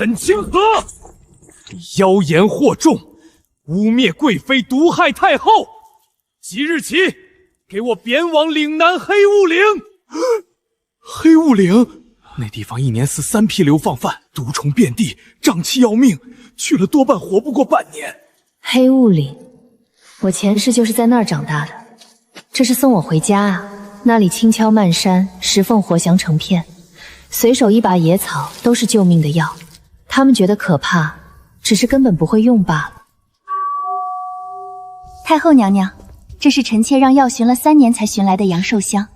沈清河，你妖言惑众，污蔑贵妃，毒害太后。即日起，给我贬往岭南黑雾岭。黑雾岭，那地方一年死3批流放犯，毒虫遍地，瘴气要命，去了多半活不过半年。黑雾岭，我前世就是在那儿长大的。这是送我回家啊！那里轻敲漫山，石缝活翔成片，随手一把野草都是救命的药。他们觉得可怕，只是根本不会用罢了。太后娘娘，这是臣妾让药寻了3年才寻来的阳寿香，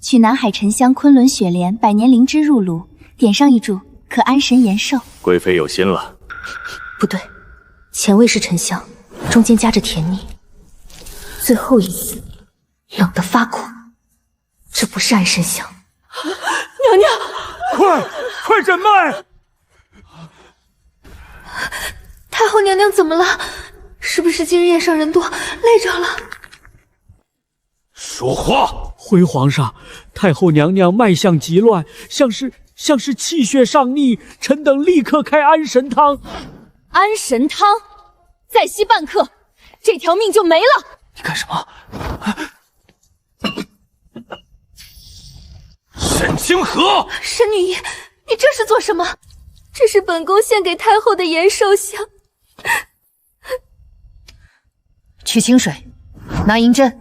取南海沉香、昆仑雪莲、百年灵芝入炉，点上一炷，可安神延寿。贵妃有心了。不对，前味是沉香，中间夹着甜腻，最后一丝冷得发苦。这不是安神香。娘娘，快诊脉！太后娘娘怎么了？是不是今日夜上人多，累着了？说话！回皇上，太后娘娘脉象急乱，像是气血上逆，臣等立刻开安神汤。安神汤，再吸半克，这条命就没了。你干什么？沈清河，沈女医，你这是做什么？这是本宫献给太后的延寿香。取清水，拿银针。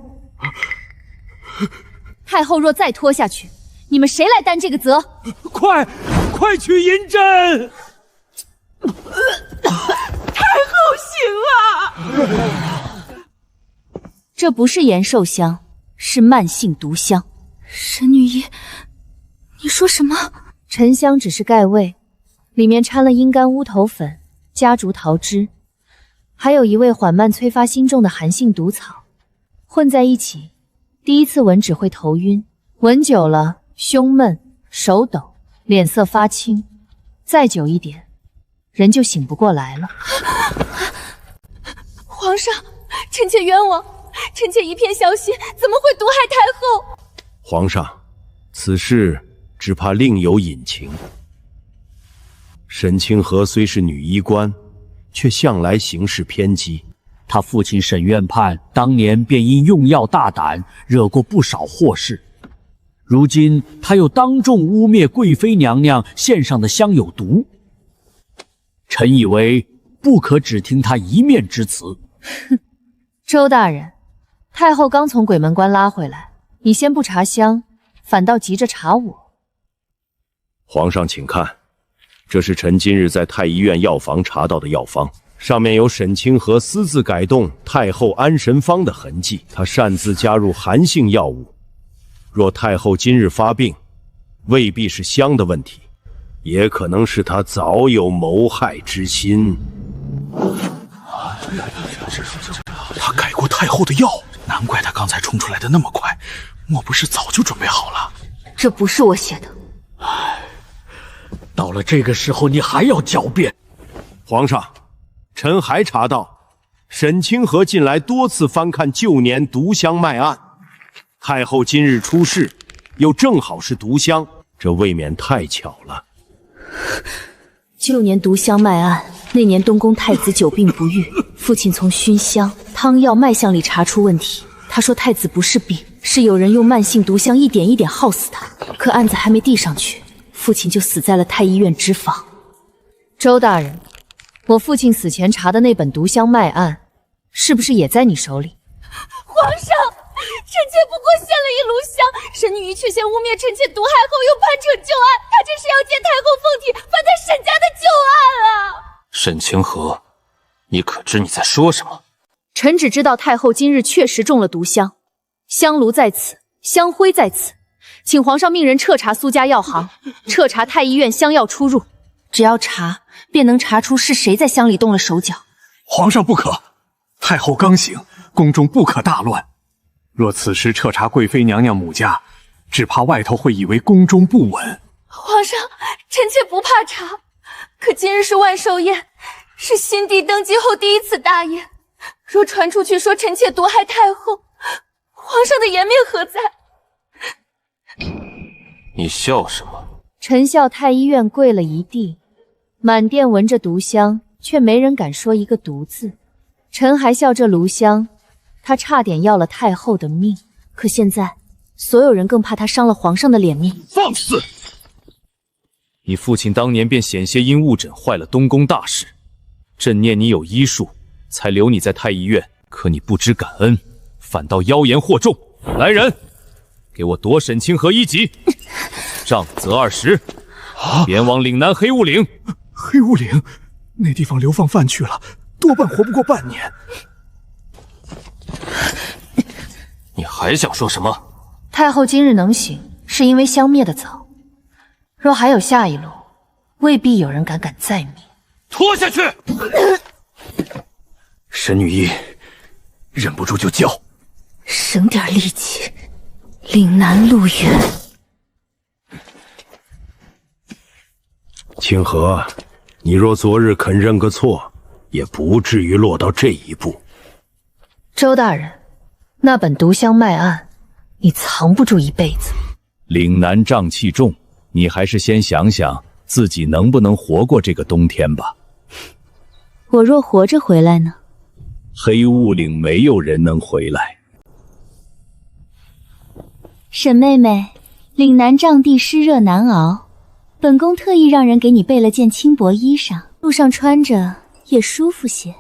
太后若再拖下去，你们谁来担这个责？快取银针！太后醒了！这不是延寿香，是慢性毒香。沈女医，你说什么？沉香只是盖味，里面掺了阴干乌头粉、夹竹桃汁，还有一味缓慢催发心中的寒性毒草，混在一起，第一次闻只会头晕，闻久了胸闷、手抖、脸色发青，再久一点，人就醒不过来了。皇上，臣妾冤枉，臣妾一片小心，怎么会毒害太后？皇上，此事只怕另有隐情。沈清河虽是女医官，却向来行事偏激。他父亲沈院判当年便因用药大胆，惹过不少祸事。如今他又当众污蔑贵妃娘娘献上的香有毒，臣以为不可只听他一面之词。哼，周大人，太后刚从鬼门关拉回来，你先不查香，反倒急着查我。皇上请看，这是臣今日在太医院药房查到的药方，上面有沈清河私自改动太后安神方的痕迹，他擅自加入寒性药物。若太后今日发病，未必是香的问题，也可能是他早有谋害之心。他改过太后的药，难怪他刚才冲出来的那么快，莫不是早就准备好了？这不是我写的。到了这个时候，你还要狡辩？皇上，臣还查到，沈清河近来多次翻看旧年毒香脉案，太后今日出事，又正好是毒香，这未免太巧了。旧年毒香脉案，那年东宫太子久病不愈，父亲从熏香、汤药、脉象里查出问题。他说太子不是病，是有人用慢性毒香一点一点耗死他。可案子还没递上去，父亲就死在了太医院脂肪。周大人，我父亲死前查的那本毒香脉案，是不是也在你手里？皇上，臣妾不过献了一炉香，沈女医却先污蔑臣妾毒害后又叛扯旧案，他这是要借太后凤体翻他沈家的旧案啊！沈清河，你可知你在说什么？臣只知道太后今日确实中了毒香，香炉在此，香灰在此，请皇上命人彻查苏家药行，彻查太医院香药出入，只要查，便能查出是谁在香里动了手脚。皇上不可，太后刚醒，宫中不可大乱。若此时彻查贵妃娘娘母家，只怕外头会以为宫中不稳。皇上，臣妾不怕查，可今日是万寿宴，是新帝登基后第一次大宴，若传出去说臣妾毒害太后，皇上的颜面何在？你笑什么？臣笑太医院跪了一地，满店闻着毒香，却没人敢说一个毒字。陈还笑这炉香，他差点要了太后的命。可现在，所有人更怕他伤了皇上的脸面。放肆！你父亲当年便险些因误诊坏了东宫大事，朕念你有医术，才留你在太医院。可你不知感恩，反倒妖言惑众。来人，给我夺沈清河1级，杖责20，贬往岭南黑雾岭。黑雾岭，那地方流放犯去了，多半活不过半年。你还想说什么？太后今日能醒，是因为香灭得早。若还有下一路，未必有人敢再灭。拖下去！沈女医忍不住就叫，省点力气，岭南路远。清河，你若昨日肯认个错，也不至于落到这一步。周大人，那本毒香脉案，你藏不住一辈子。岭南瘴气重，你还是先想想自己能不能活过这个冬天吧。我若活着回来呢？黑雾岭没有人能回来。沈妹妹，岭南瘴地湿热难熬，本宫特意让人给你备了件轻薄衣裳，路上穿着也舒服些。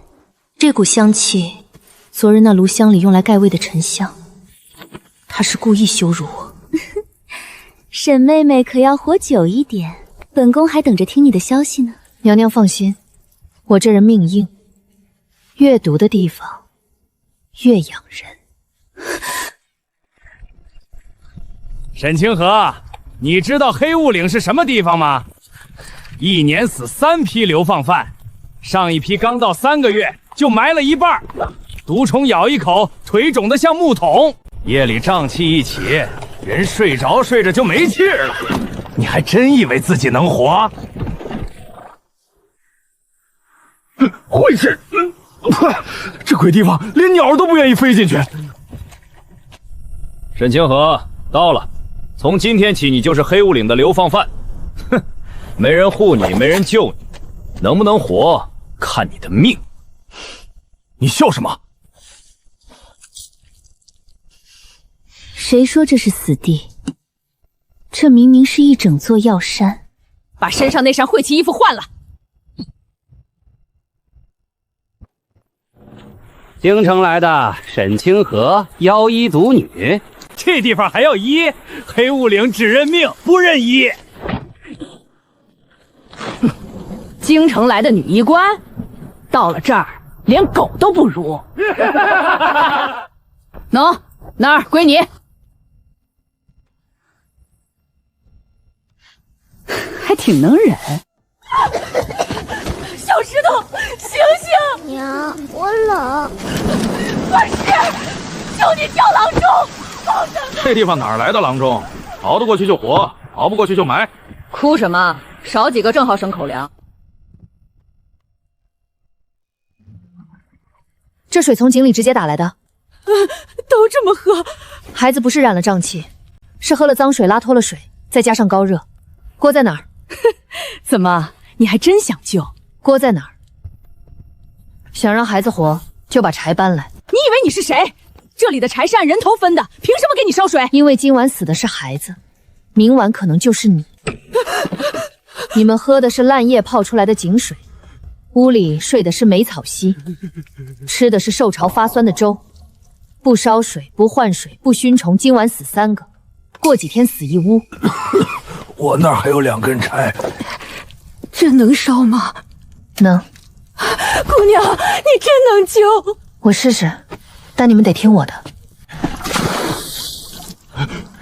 这股香气，昨日那炉香里用来盖位的沉香，他是故意羞辱我。沈妹妹可要活久一点，本宫还等着听你的消息呢。娘娘放心，我这人命硬，越毒的地方越养人。沈清河，你知道黑雾岭是什么地方吗？一年死3批流放犯，上一批刚到3个月就埋了一半，毒虫咬一口，腿肿得像木桶，夜里瘴气一起，人睡着睡着就没气儿了。你还真以为自己能活？会是，这鬼地方连鸟都不愿意飞进去。沈清河，到了。从今天起，你就是黑雾岭的流放犯。哼，没人护你，没人救你，能不能活，看你的命。你笑什么？谁说这是死地？这明明是一整座药山。把身上那身晦气衣服换了。京城来的沈清河，妖医族女。这地方还要医？黑雾岭只认命不认医。京城来的女医官，到了这儿连狗都不如。喏，那儿归你。还挺能忍。小石头，醒醒！娘，我冷。管事，求你叫郎中。这地方哪儿来的郎中？熬得过去就活，熬不过去就埋。哭什么？少几个正好省口粮。这水从井里直接打来的。都这么喝？孩子不是染了瘴气，是喝了脏水拉脱了水，再加上高热。锅在哪儿？怎么，你还真想救？锅在哪儿？想让孩子活，就把柴搬来。你以为你是谁？这里的柴是按人头分的，凭什么给你烧水？因为今晚死的是孩子，明晚可能就是你。你们喝的是烂叶泡出来的井水，屋里睡的是梅草席，吃的是受潮发酸的粥。不烧水，不换水，不熏虫，今晚死3个，过几天死一屋。我那儿还有2根柴，这能烧吗？能。姑娘，你真能救。我试试，但你们得听我的。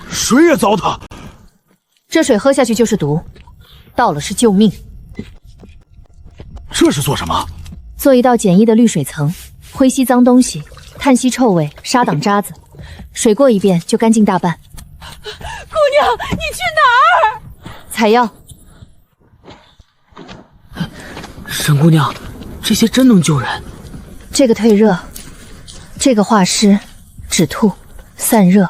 水也糟蹋。这水喝下去就是毒，倒了是救命。这是做什么？做一道简易的滤水层，灰吸脏东西，碳吸臭味，杀挡渣子，水过一遍就干净大半。姑娘，你去哪儿？采药。沈姑娘，这些真能救人。这个退热，这个化湿、止吐、散热，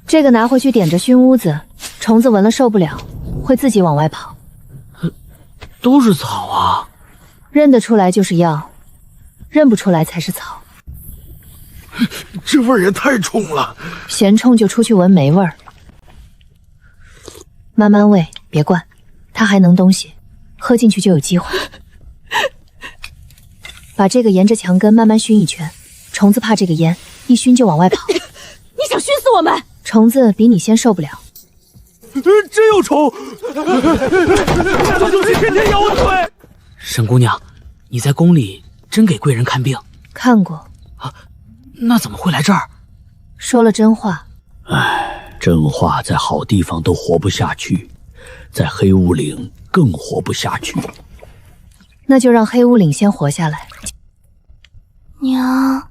这个拿回去点着熏屋子，虫子闻了受不了，会自己往外跑。都是草啊！认得出来就是药，认不出来才是草。这味儿也太冲了，嫌冲就出去闻霉味儿。慢慢喂，别灌，它还能东西，喝进去就有机会。把这个沿着墙根慢慢熏一圈，虫子怕这个烟，一熏就往外跑。你想熏死我们？虫子比你先受不了。真有虫！这东西天天咬我的腿。沈姑娘，你在宫里真给贵人看病？看过。啊，那怎么会来这儿？说了真话。唉，真话在好地方都活不下去，在黑雾岭更活不下去。那就让黑雾岭先活下来。娘，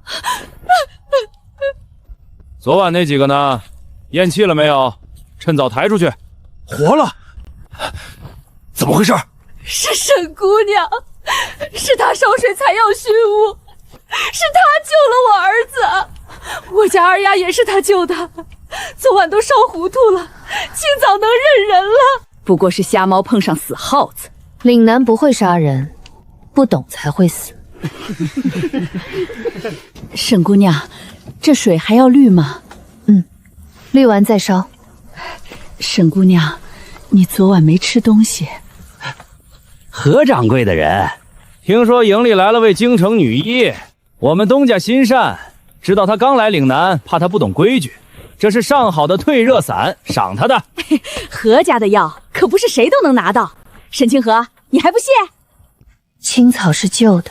昨晚那几个呢？咽气了没有？趁早抬出去。活了？怎么回事？是沈姑娘，是她烧水采药熏雾，是她救了我儿子。我家二丫也是她救的，昨晚都烧糊涂了，清早能认人了。不过是瞎猫碰上死耗子。岭南不会杀人，不懂才会死。沈姑娘，这水还要滤吗？滤完再烧。沈姑娘，你昨晚没吃东西。何掌柜的人，听说营里来了位京城女医，我们东家心善，知道她刚来岭南，怕她不懂规矩，这是上好的退热散，赏她的。何家的药可不是谁都能拿到。沈清河，你还不谢？青草是旧的，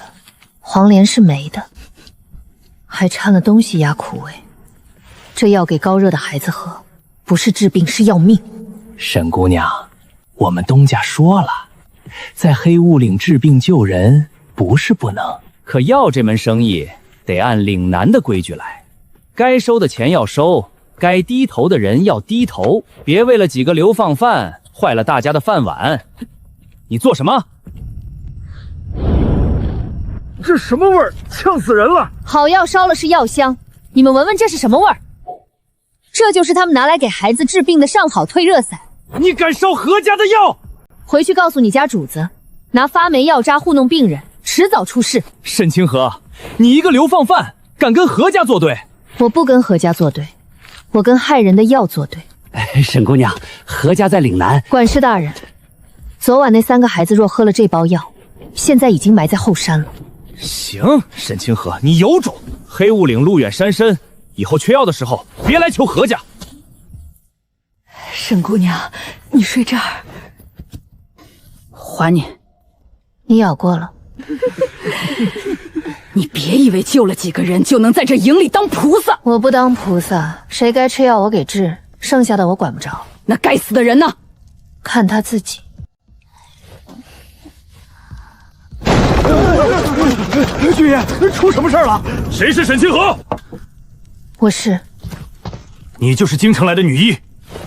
黄连是霉的，还掺了东西压苦味。这药给高热的孩子喝，不是治病，是要命。沈姑娘，我们东家说了，在黑雾岭治病救人不是不能，可药这门生意得按岭南的规矩来，该收的钱要收，该低头的人要低头，别为了几个流放犯坏了大家的饭碗。你做什么？这什么味儿？呛死人了！好药烧了是药香，你们闻闻这是什么味儿？这就是他们拿来给孩子治病的上好退热散。你敢烧何家的药？回去告诉你家主子，拿发霉药渣糊弄病人，迟早出事。沈清河，你一个流放犯，敢跟何家作对？我不跟何家作对，我跟害人的药作对。沈姑娘，何家在岭南？管事大人，昨晚那3个孩子若喝了这包药，现在已经埋在后山了。行，沈清河，你有种！黑雾岭路远山深，以后缺药的时候别来求何家。沈姑娘，你睡这儿，还你。你咬过了。你别以为救了几个人就能在这营里当菩萨。我不当菩萨，谁该吃药我给治，剩下的我管不着。那该死的人呢？看他自己。军爷，出什么事了？谁是沈清河？我是。你就是京城来的女医，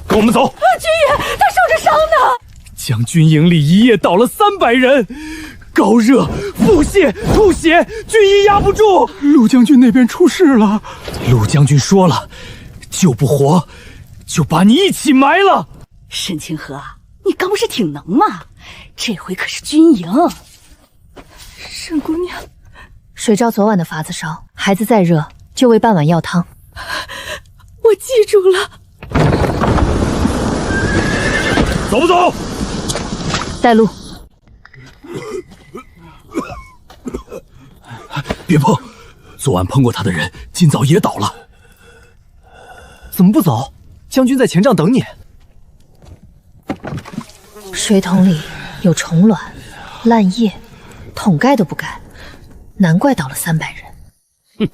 跟我们走。军爷，他受着伤呢。将军营里一夜倒了300人，高热、腹泻、吐血，军医压不住。陆将军那边出事了。陆将军说了，救不活，就把你一起埋了。沈清河，你刚不是挺能吗？这回可是军营。沈姑娘，水照昨晚的法子烧，孩子再热就喂半碗药汤。我记住了。走不走？带路。别碰！昨晚碰过他的人，今早也倒了。怎么不走？将军在前帐等你。水桶里有虫卵、烂叶，桶盖都不盖，难怪倒了300人。哼，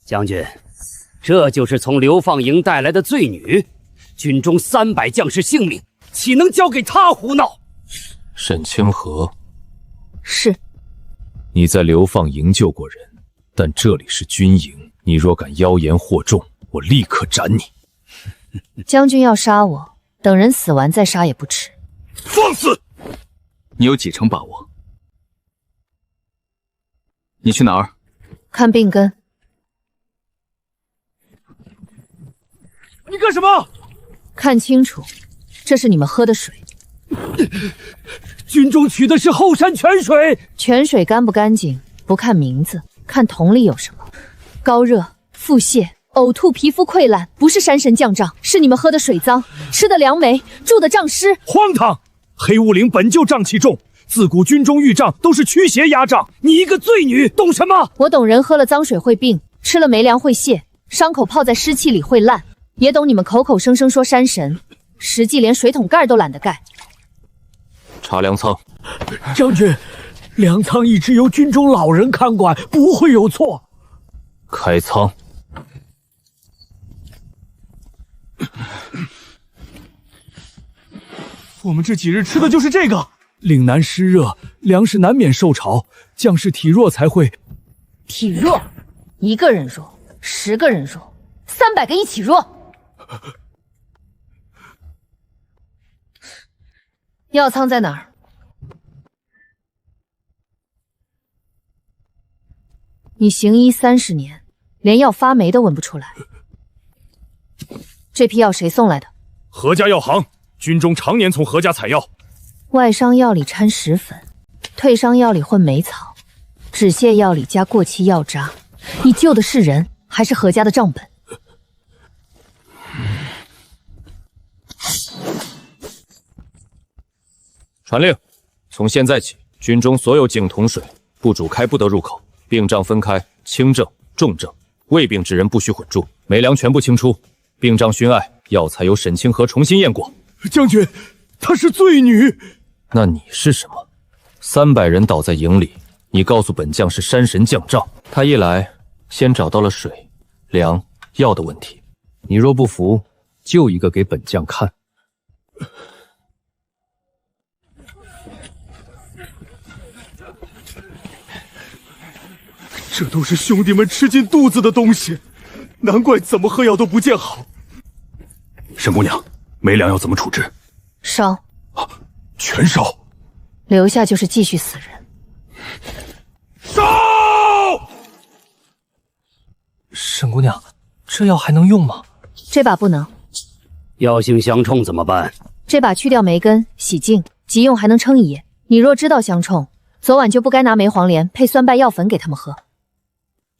将军，这就是从流放营带来的罪女，军中300将士性命，岂能交给他胡闹？沈清河，是。你在流放营救过人，但这里是军营，你若敢妖言惑众，我立刻斩你。将军要杀我，等人死完再杀也不迟。放肆！你有几成把握？你去哪儿？看病根。你干什么？看清楚，这是你们喝的水。军中取的是后山泉水。泉水干不干净，不看名字，看桶里有什么。高热、腹泻、呕吐、皮肤溃烂，不是山神降账，是你们喝的水脏，吃的粮没，住的瘴尸。荒唐！黑雾岭本就瘴气重，自古军中遇瘴都是驱邪压瘴。你一个罪女，懂什么？我懂人喝了脏水会病，吃了没粮会泻，伤口泡在湿气里会烂，也懂你们口口声声说山神，实际连水桶盖都懒得盖。查粮仓。将军，粮仓一直由军中老人看管，不会有错。开仓。我们这几日吃的就是这个。岭南湿热，粮食难免受潮，将士体弱才会。体弱，1个人弱，10个人弱，300个一起弱。药仓在哪儿？你行医30年，连药发霉都闻不出来。这批药谁送来的？何家药行，军中常年从何家采药。外伤药里掺石粉，退伤药里混霉草，止泻药里加过期药渣。你救的是人，还是何家的账本？传令，从现在起，军中所有井桶水不煮开不得入口，病账分开，轻症、重症、未病之人不许混住，没粮全部清出。病账熏艾，药材由沈清河重新验过。将军，她是罪女。那你是什么？300人倒在营里，你告诉本将是山神降诏。他一来，先找到了水、粮、药的问题。你若不服，就一个给本将看。这都是兄弟们吃进肚子的东西，难怪怎么喝药都不见好。沈姑娘，没粮要怎么处置？烧。全烧。留下就是继续死人。烧！沈姑娘，这药还能用吗？这把不能。药性相冲怎么办？这把去掉霉根，洗净，急用还能撑一夜。你若知道相冲，昨晚就不该拿梅黄连配酸败药粉给他们喝。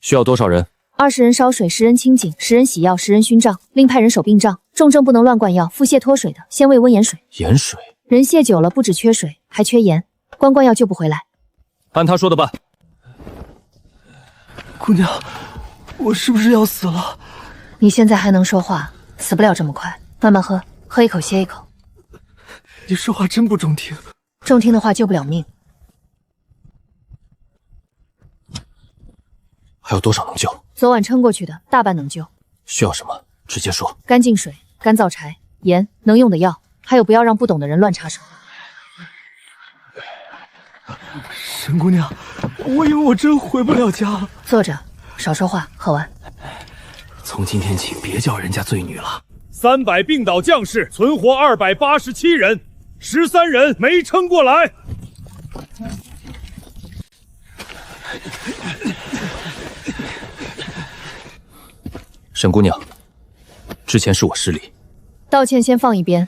需要多少人？20人烧水，10人清井，10人洗药，10人熏账，另派人守病账。重症不能乱灌药，腹泻脱水的，先喂温盐水。盐水。人泻久了，不止缺水，还缺盐，光灌药救不回来。按他说的办。姑娘，我是不是要死了？你现在还能说话，死不了这么快。慢慢喝，喝一口歇一口。你说话真不中听。中听的话救不了命。还有多少能救？昨晚撑过去的大半能救。需要什么？直接说。干净水、干燥柴、盐，能用的药，还有不要让不懂的人乱插手。沈姑娘，我以为我真回不了家了。坐着，少说话，喝完。从今天起，别叫人家罪女了。300病倒将士，存活287人，13人没撑过来。沈姑娘，之前是我失礼，道歉先放一边。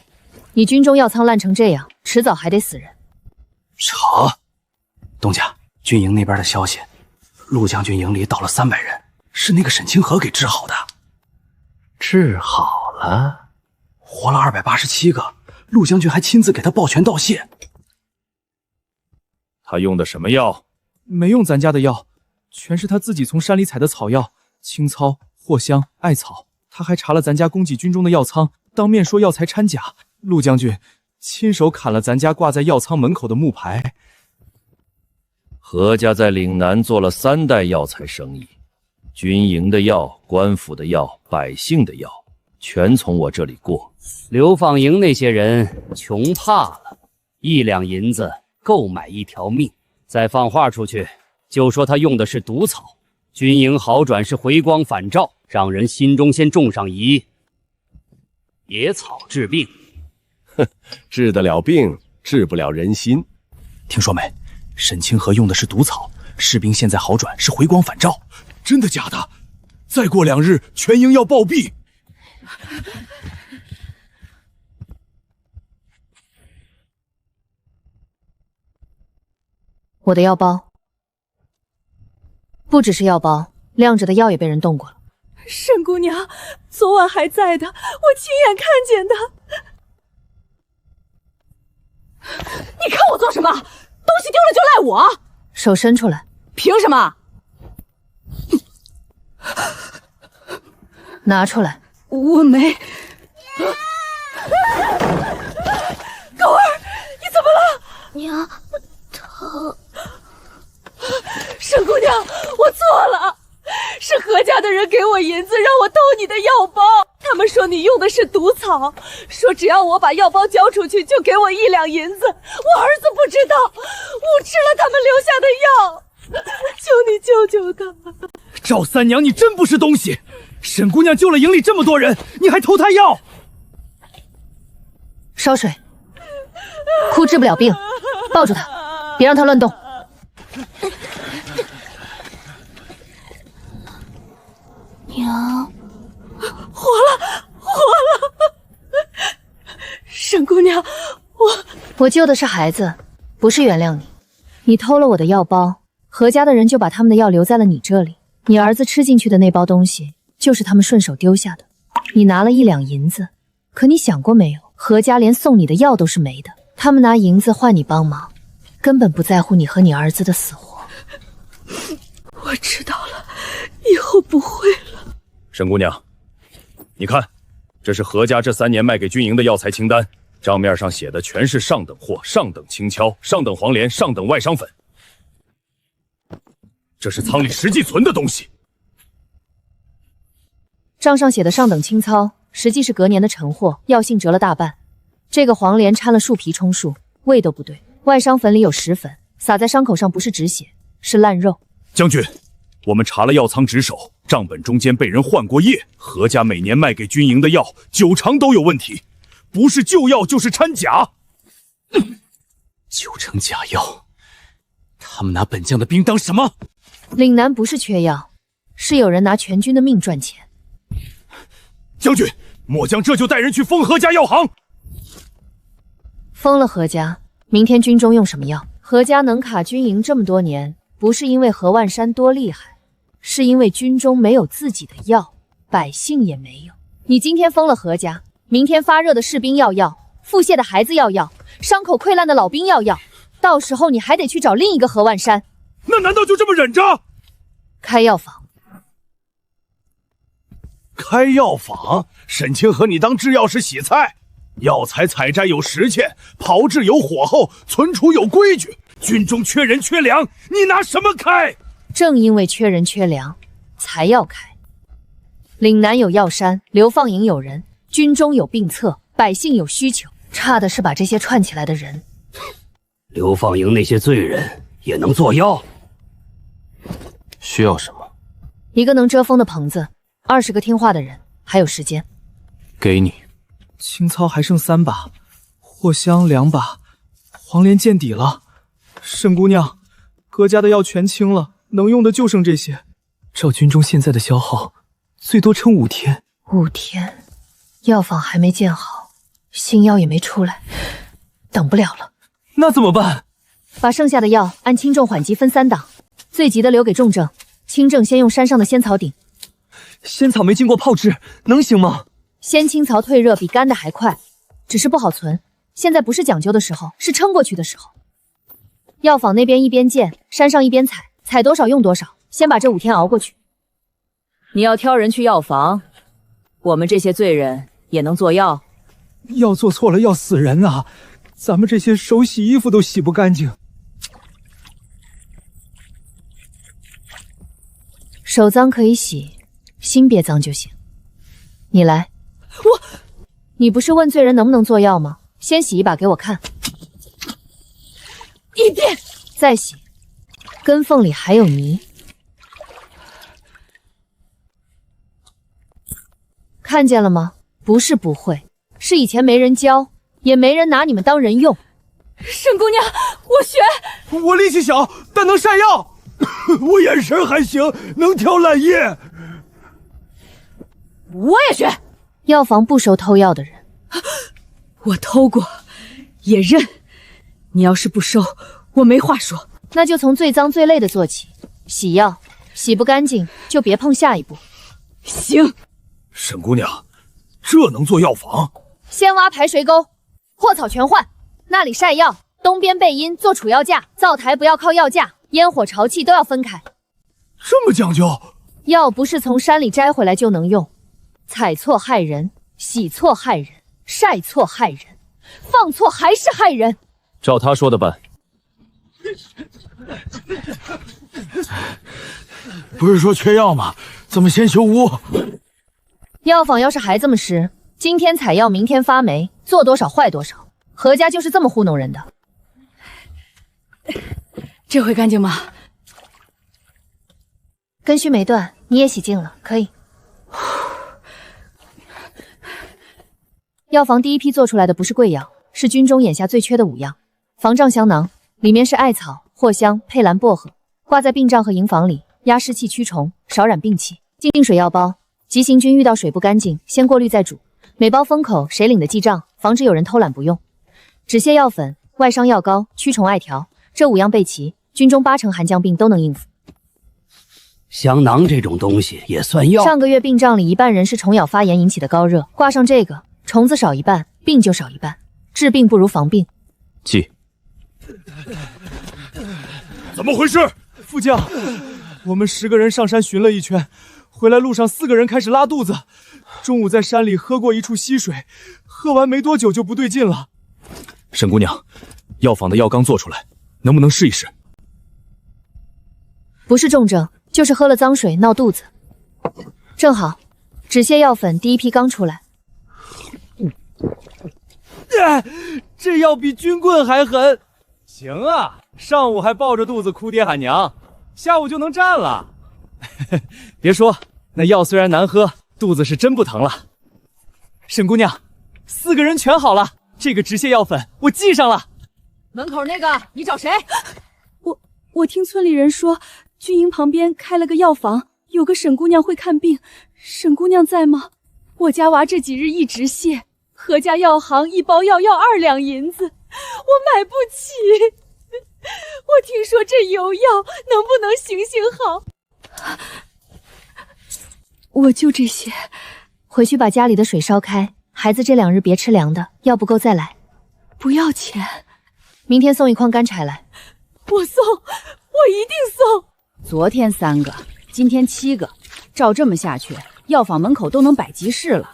你军中药仓烂成这样，迟早还得死人。查，东家，军营那边的消息，陆将军营里倒了300人，是那个沈清河给治好的。治好了，活了287个，陆将军还亲自给他抱拳道谢。他用的什么药？没用咱家的药，全是他自己从山里采的草药，青草、藿香、艾草。他还查了咱家供给军中的药仓，当面说药材掺假。陆将军亲手砍了咱家挂在药仓门口的木牌。何家在岭南做了3代药材生意，军营的药、官府的药、百姓的药，全从我这里过。流放营那些人穷怕了，1两银子够买一条命。再放话出去，就说他用的是毒草，军营好转是回光返照，让人心中先种上疑。野草治病，哼，治得了病，治不了人心。听说没？沈清河用的是毒草，士兵现在好转是回光返照。真的假的？再过2日，全营要暴毙。我的药包，不只是药包，晾着的药也被人动过了。沈姑娘，昨晚还在的，我亲眼看见的。你看我做什么？东西丢了就赖我！手伸出来。凭什么？拿出来。我没。狗儿，你怎么了？娘，疼。沈姑娘，我错了，是何家的人给我银子让我偷你的药包，他们说你用的是毒草，说只要我把药包交出去就给我1两银子。我儿子不知道，误吃了他们留下的药，求你救救他。赵三娘，你真不是东西！沈姑娘救了营里这么多人，你还偷她药？烧水，哭治不了病，抱住她，别让她乱动。娘，活了！沈姑娘，我救的是孩子，不是原谅你。你偷了我的药包，何家的人就把他们的药留在了你这里。你儿子吃进去的那包东西，就是他们顺手丢下的。你拿了1两银子，可你想过没有？何家连送你的药都是没的，他们拿银子换你帮忙，根本不在乎你和你儿子的死活。我知道了，以后不会了。沈姑娘，你看，这是何家这3年卖给军营的药材清单，账面上写的全是上等货、上等青荞、上等黄连、上等外伤粉，这是仓里实际存的东西。账上写的上等青糙，实际是隔年的陈货，药性折了大半。这个黄连掺了树皮充数，味都不对。外伤粉里有石粉，撒在伤口上不是止血，是烂肉。将军，我们查了药仓值守，账本中间被人换过页。何家每年卖给军营的药，9成都有问题，不是旧药就是掺假。9成假药，他们拿本将的兵当什么？岭南不是缺药，是有人拿全军的命赚钱。将军，末将这就带人去封何家药行。封了何家，明天军中用什么药？何家能卡军营这么多年，不是因为何万山多厉害，是因为军中没有自己的药，百姓也没有。你今天封了何家，明天发热的士兵要药，腹泻的孩子要药，伤口溃烂的老兵要药，到时候你还得去找另一个何万山。那难道就这么忍着？开药房。开药房？沈清和你当制药是洗菜？药材采摘有时限，炮制有火候，存储有规矩。军中缺人缺粮，你拿什么开？正因为缺人缺粮，才要开。岭南有药山，流放营有人，军中有病册，百姓有需求，差的是把这些串起来的人。流放营那些罪人也能做药？需要什么？一个能遮风的棚子，20个听话的人，还有时间。给你。青糙还剩3把，藿香2把，黄连见底了。沈姑娘，各家的药全清了，能用的就剩这些。照军中现在的消耗，最多撑5天。5天，药房还没建好，新药也没出来，等不了了。那怎么办？把剩下的药按轻重缓急分3档，最急的留给重症，轻症先用山上的仙草顶。仙草没经过炮制，能行吗？鲜青草退热比干的还快，只是不好存。现在不是讲究的时候，是撑过去的时候。药坊那边一边建，山上一边采，采多少用多少，先把这5天熬过去。你要挑人去药房，我们这些罪人也能做药？药做错了要死人啊！咱们这些手洗衣服都洗不干净。手脏可以洗，心别脏就行。你来。你不是问罪人能不能做药吗？先洗一把给我看。一点，再洗，根缝里还有泥。看见了吗？不是不会，是以前没人教，也没人拿你们当人用。沈姑娘，我学。我力气小，但能晒药。我眼神还行，能挑烂叶。我也学。药房不收偷药的人。我偷过，也认。你要是不收，我没话说。那就从最脏最累的做起，洗药，洗不干净就别碰下一步。行。沈姑娘，这能做药房？先挖排水沟，货草全换，那里晒药，东边背阴做储药架，灶台不要靠药架，烟火潮气都要分开。这么讲究？药不是从山里摘回来就能用，采错害人，洗错害人，晒错害人，放错还是害人。照他说的办。不是说缺药吗？怎么先修屋？药坊要是还这么湿，今天采药，明天发霉，做多少坏多少。何家就是这么糊弄人的。这回干净吗？根须没断，你也洗净了，可以。药房第一批做出来的不是贵药，是军中眼下最缺的5样。防胀香囊，里面是艾草、藿香、佩兰、薄荷，挂在病帐和营房里，压湿气驱虫，少染病气。净水药包，急行军遇到水不干净，先过滤再煮。每包封口谁领的记账，防止有人偷懒不用。止泻药粉、外伤药膏、驱虫艾条，这5样备齐，军中80%寒降病都能应付。香囊这种东西也算药？上个月病帐里1半人是虫咬发炎引起的高热，挂上这个，虫子少1半，病就少1半。治病不如防病。记。怎么回事？副将，我们10个人上山巡了一圈，回来路上4个人开始拉肚子，中午在山里喝过一处溪水，喝完没多久就不对劲了。沈姑娘，药房的药刚做出来，能不能试一试？不是重症，就是喝了脏水闹肚子。正好，止泻药粉第一批刚出来。这药比军棍还狠。行啊，上午还抱着肚子哭爹喊娘，下午就能站了。别说，那药虽然难喝，肚子是真不疼了。沈姑娘，4个人全好了，这个止泻药粉我记上了。门口那个，你找谁？我听村里人说，军营旁边开了个药房，有个沈姑娘会看病，沈姑娘在吗？我家娃这几日一直泻，何家药行1包药要2两银子，我买不起。我听说这有药，能不能行好？我就这些。回去把家里的水烧开，孩子这2日别吃凉的，药不够再来。不要钱。明天送1筐干柴来。我送，我一定送。昨天3个，今天7个，照这么下去，药坊门口都能摆集市了。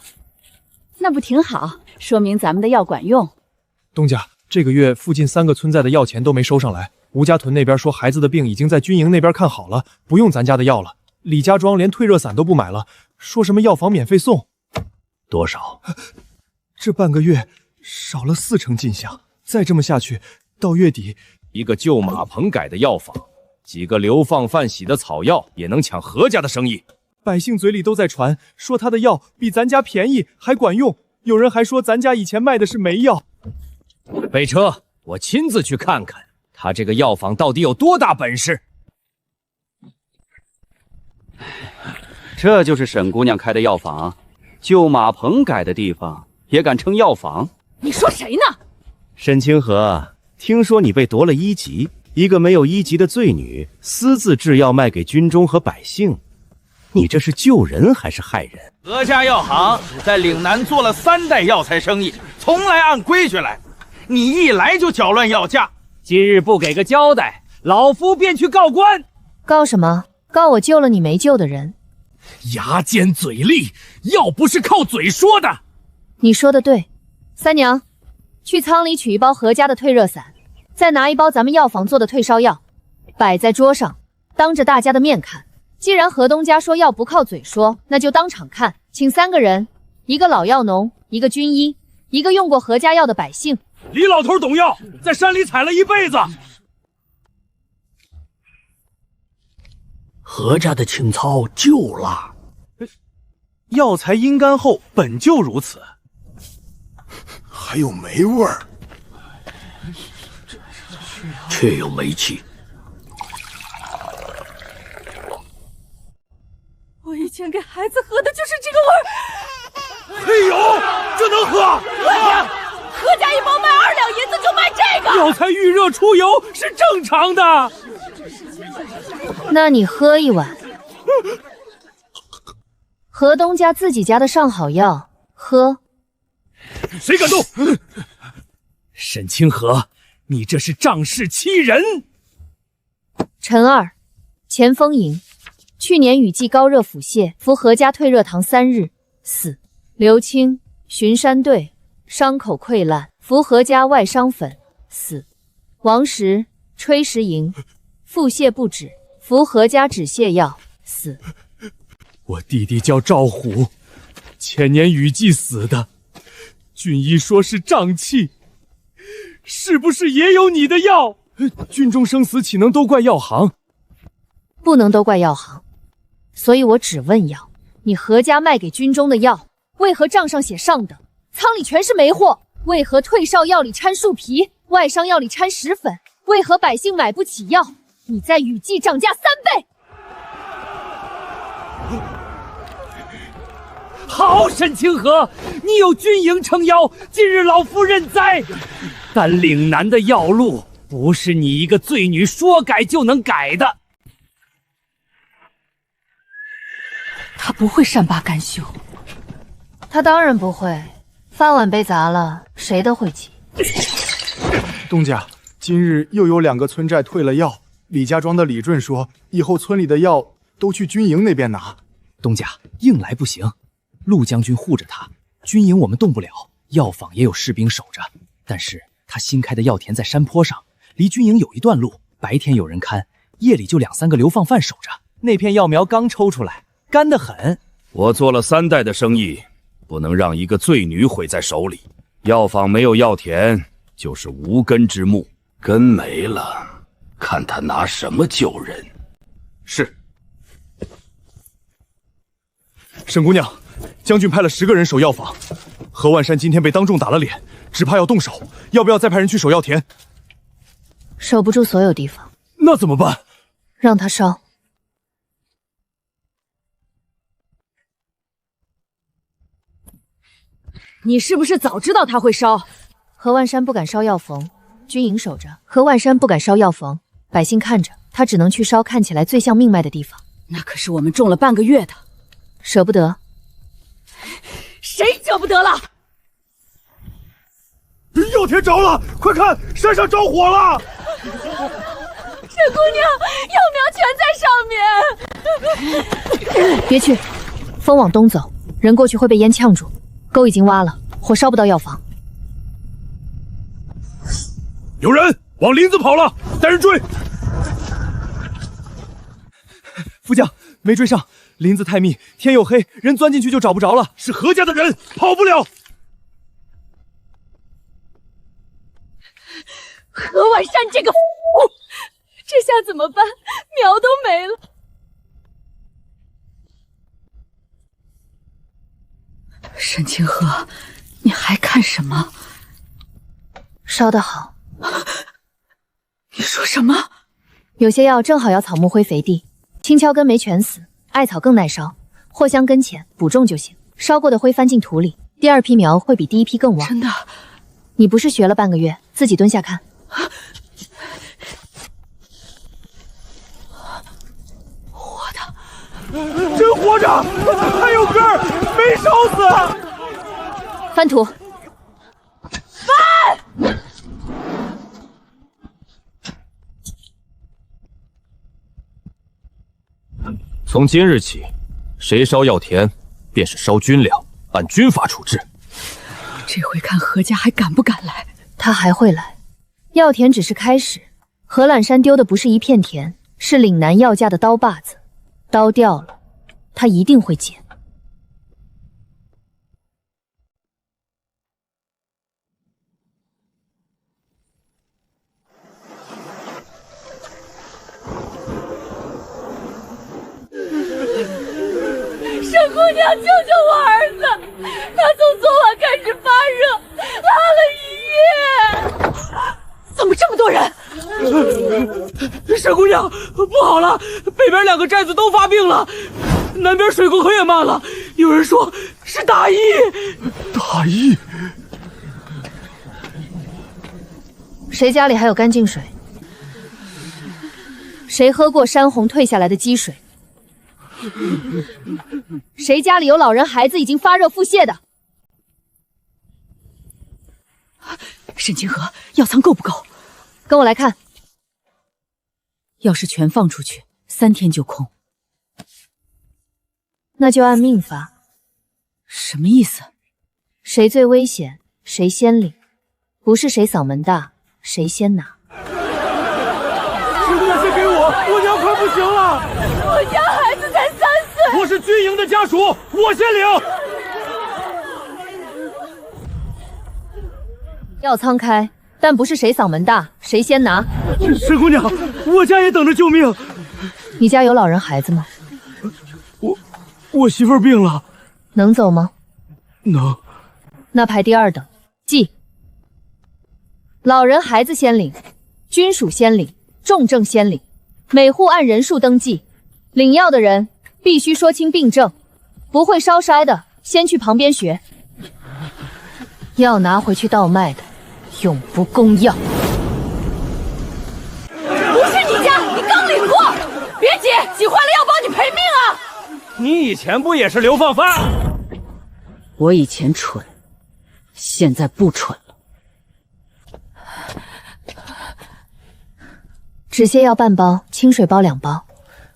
那不挺好？说明咱们的药管用。东家，这个月附近3个村寨的药钱都没收上来。吴家屯那边说孩子的病已经在军营那边看好了，不用咱家的药了。李家庄连退热散都不买了，说什么药房免费送。多少？这半个月少了40%进项，再这么下去，到月底一个旧马棚改的药房，几个流放犯洗的草药也能抢何家的生意。百姓嘴里都在传，说他的药比咱家便宜还管用，有人还说咱家以前卖的是霉药。备车，我亲自去看看他这个药房到底有多大本事。这就是沈姑娘开的药房，旧马棚改的地方也敢称药房？你说谁呢？沈清河，听说你被夺了1级，一个没有1级的罪女私自制药卖给军中和百姓，你这是救人还是害人？何家药行在岭南做了3代药材生意，从来按规矩来，你一来就搅乱药价，今日不给个交代，老夫便去告官。告什么？告我救了你没救的人。牙尖嘴利，药不是靠嘴说的。你说的对。三娘，去仓里取1包何家的退热散，再拿1包咱们药房做的退烧药，摆在桌上，当着大家的面看。既然何东家说药不靠嘴说，那就当场看。请3个人，一个老药农，一个军医，一个用过何家药的百姓。李老头懂药，在山里采了一辈子。何家的青草旧了，药材阴干后本就如此，还有霉味儿，确有霉气。我以前给孩子喝的就是这个味儿。嘿呦，这能喝？何家1包卖2两银子就卖这个？药材遇热出油是正常的。那你喝一碗。河东家自己家的上好药，喝。谁敢动？沈清河，你这是仗势欺人！陈二，前锋营，去年雨季高热腹泻，服何家退热汤3日，死。刘青，巡山队，伤口溃烂，服何家外伤粉，死。王石，炊石营，腹泻不止，服何家止泻药，死。我弟弟叫赵虎，前年雨季死的，军医说是瘴气，是不是也有你的药？军中生死岂能都怪药行？不能都怪药行，所以我只问药：你何家卖给军中的药，为何账上写上等，仓里全是没货？为何退烧药里掺树皮，外伤药里掺石粉？为何百姓买不起药？你在雨季涨价3倍！好，沈清河，你有军营撑腰，今日老夫认栽。但岭南的药路不是你一个罪女说改就能改的。他不会善罢甘休。他当然不会，饭碗被砸了，谁都会急。东家，今日又有2个村寨退了药。李家庄的李顺说，以后村里的药都去军营那边拿。东家，硬来不行。陆将军护着他，军营我们动不了，药坊也有士兵守着。但是他新开的药田在山坡上，离军营有一段路，白天有人看，夜里就2、3个流放犯守着。那片药苗刚抽出来，干得很。我做了3代的生意，不能让一个罪女毁在手里。药坊没有药田，就是无根之木，根没了，看他拿什么救人。是。沈姑娘，将军派了10个人守药坊。何万山今天被当众打了脸，只怕要动手，要不要再派人去守药田？守不住所有地方。那怎么办？让他烧。你是不是早知道他会烧？何万山不敢烧药房，军营守着；何万山不敢烧药房，百姓看着，他只能去烧看起来最像命脉的地方。那可是我们种了半个月的，舍不得。谁舍不得了？药田着了，快看，山上着火了！沈姑娘，药苗全在上面。别去，风往东走，人过去会被烟呛住。沟已经挖了，火烧不到药房。有人往林子跑了，带人追！副将没追上，林子太密，天又黑，人钻进去就找不着了。是何家的人，跑不了。何万山这个这下怎么办？苗都没了。沈清河，你还看什么？烧得好。你说什么？有些药正好要草木灰肥地，青荞根没全死，艾草更耐烧，藿香根浅，补种就行。烧过的灰翻进土里，第2批苗会比第1批更旺。真的？你不是学了半个月，自己蹲下看。活的，真活着，还有根儿没烧死。翻土。翻！从今日起，谁烧药田，便是烧军粮，按军法处置。这回看何家还敢不敢来？他还会来。药田只是开始，何懒山丢的不是一片田，是岭南药家的刀把子。刀掉了，他一定会捡。沈姑娘，救救我儿子！他从昨晚开始发热，拉了1夜。怎么这么多人？沈姑娘，不好了，北边2个寨子都发病了，南边水沟河也漫了，有人说是大疫。大疫？谁家里还有干净水？谁喝过山洪退下来的积水？谁家里有老人孩子已经发热腹泻的？沈清河，药仓够不够？跟我来看。要是全放出去，3天就空。那就按命发。什么意思？谁最危险，谁先领，不是谁嗓门大，谁先拿。师姑娘，先给我娘快不行了。我家孩子才3岁。我是军营的家属，我先领。药仓开，但不是谁嗓门大，谁先拿。师姑娘，我家也等着救命。你家有老人孩子吗？我媳妇儿病了。能走吗？能。那排第2等，记。老人孩子先领，军属先领，重症先领，每户按人数登记。领药的人必须说清病症，不会烧筛的先去旁边学。药拿回去倒卖的，永不供药。不是你家，你刚领过，别急，挤坏了要帮你赔命啊！你以前不也是流放犯？我以前蠢，现在不蠢了。止泻药半包，清水包2包，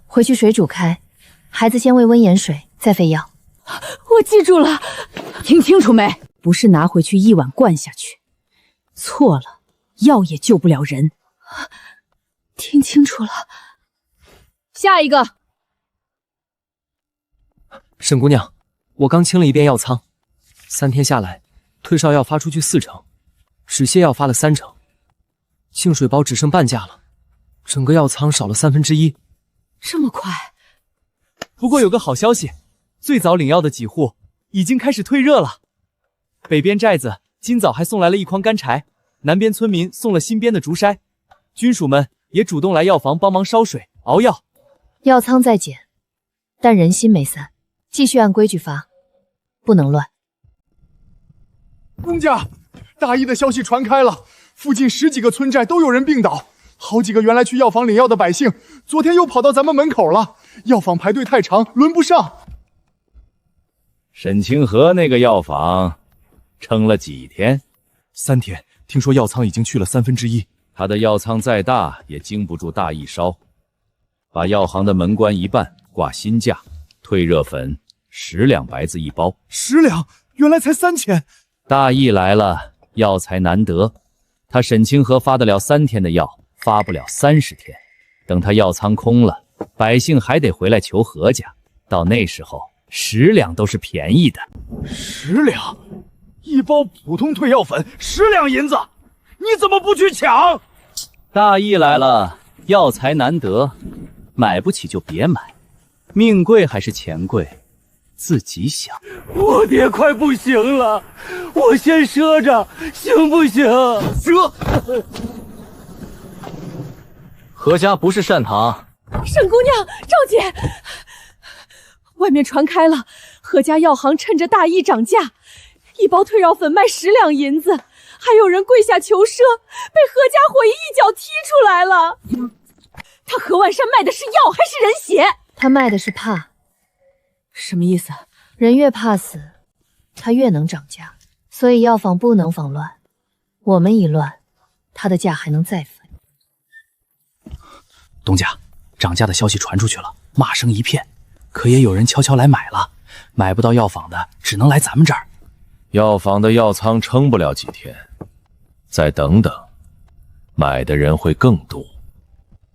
回去水煮开，孩子先喂温盐水，再费药。我记住了。听清楚没？不是拿回去1碗灌下去，错了，药也救不了人。听清楚了。下一个。沈姑娘，我刚清了一遍药仓，3天下来，退烧药发出去4成，止泻药发了3成，净水包只剩半价了，整个药仓少了1/3。这么快？不过有个好消息，最早领药的几户已经开始退热了。北边寨子今早还送来了1筐干柴，南边村民送了新编的竹筛，军属们也主动来药房帮忙烧水熬药。药仓在减，但人心没散，继续按规矩发，不能乱。公家，大意的消息传开了，附近10几个村寨都有人病倒，好几个原来去药房领药的百姓，昨天又跑到咱们门口了。药房排队太长，轮不上。沈清河那个药房撑了几天？3天，听说药仓已经去了1/3。他的药仓再大，也经不住大意烧。把药行的门关一半，挂新价，退热粉10两白子1包。10两，原来才3000。大意来了，药材难得，他沈清河发得了3天的药，发不了30天。等他药仓空了，百姓还得回来求阖家，到那时候10两都是便宜的。10两，1包普通退药粉10两银子，你怎么不去抢？大意来了，药材难得，买不起就别买，命贵还是钱贵，自己想。我爹快不行了，我先赊着，行不行？赊。何家不是善堂。沈姑娘，赵姐，外面传开了，何家药行趁着大衣涨价，1包退药粉卖10两银子，还有人跪下求赊，被何家伙一脚踢出来了。他何万山卖的是药还是人血？他卖的是怕。什么意思？人越怕死，他越能涨价，所以药房不能防乱。我们一乱，他的价还能再飞。东家，涨价的消息传出去了，骂声一片，可也有人悄悄来买了，买不到药房的只能来咱们这儿。药房的药仓撑不了几天，再等等，买的人会更多。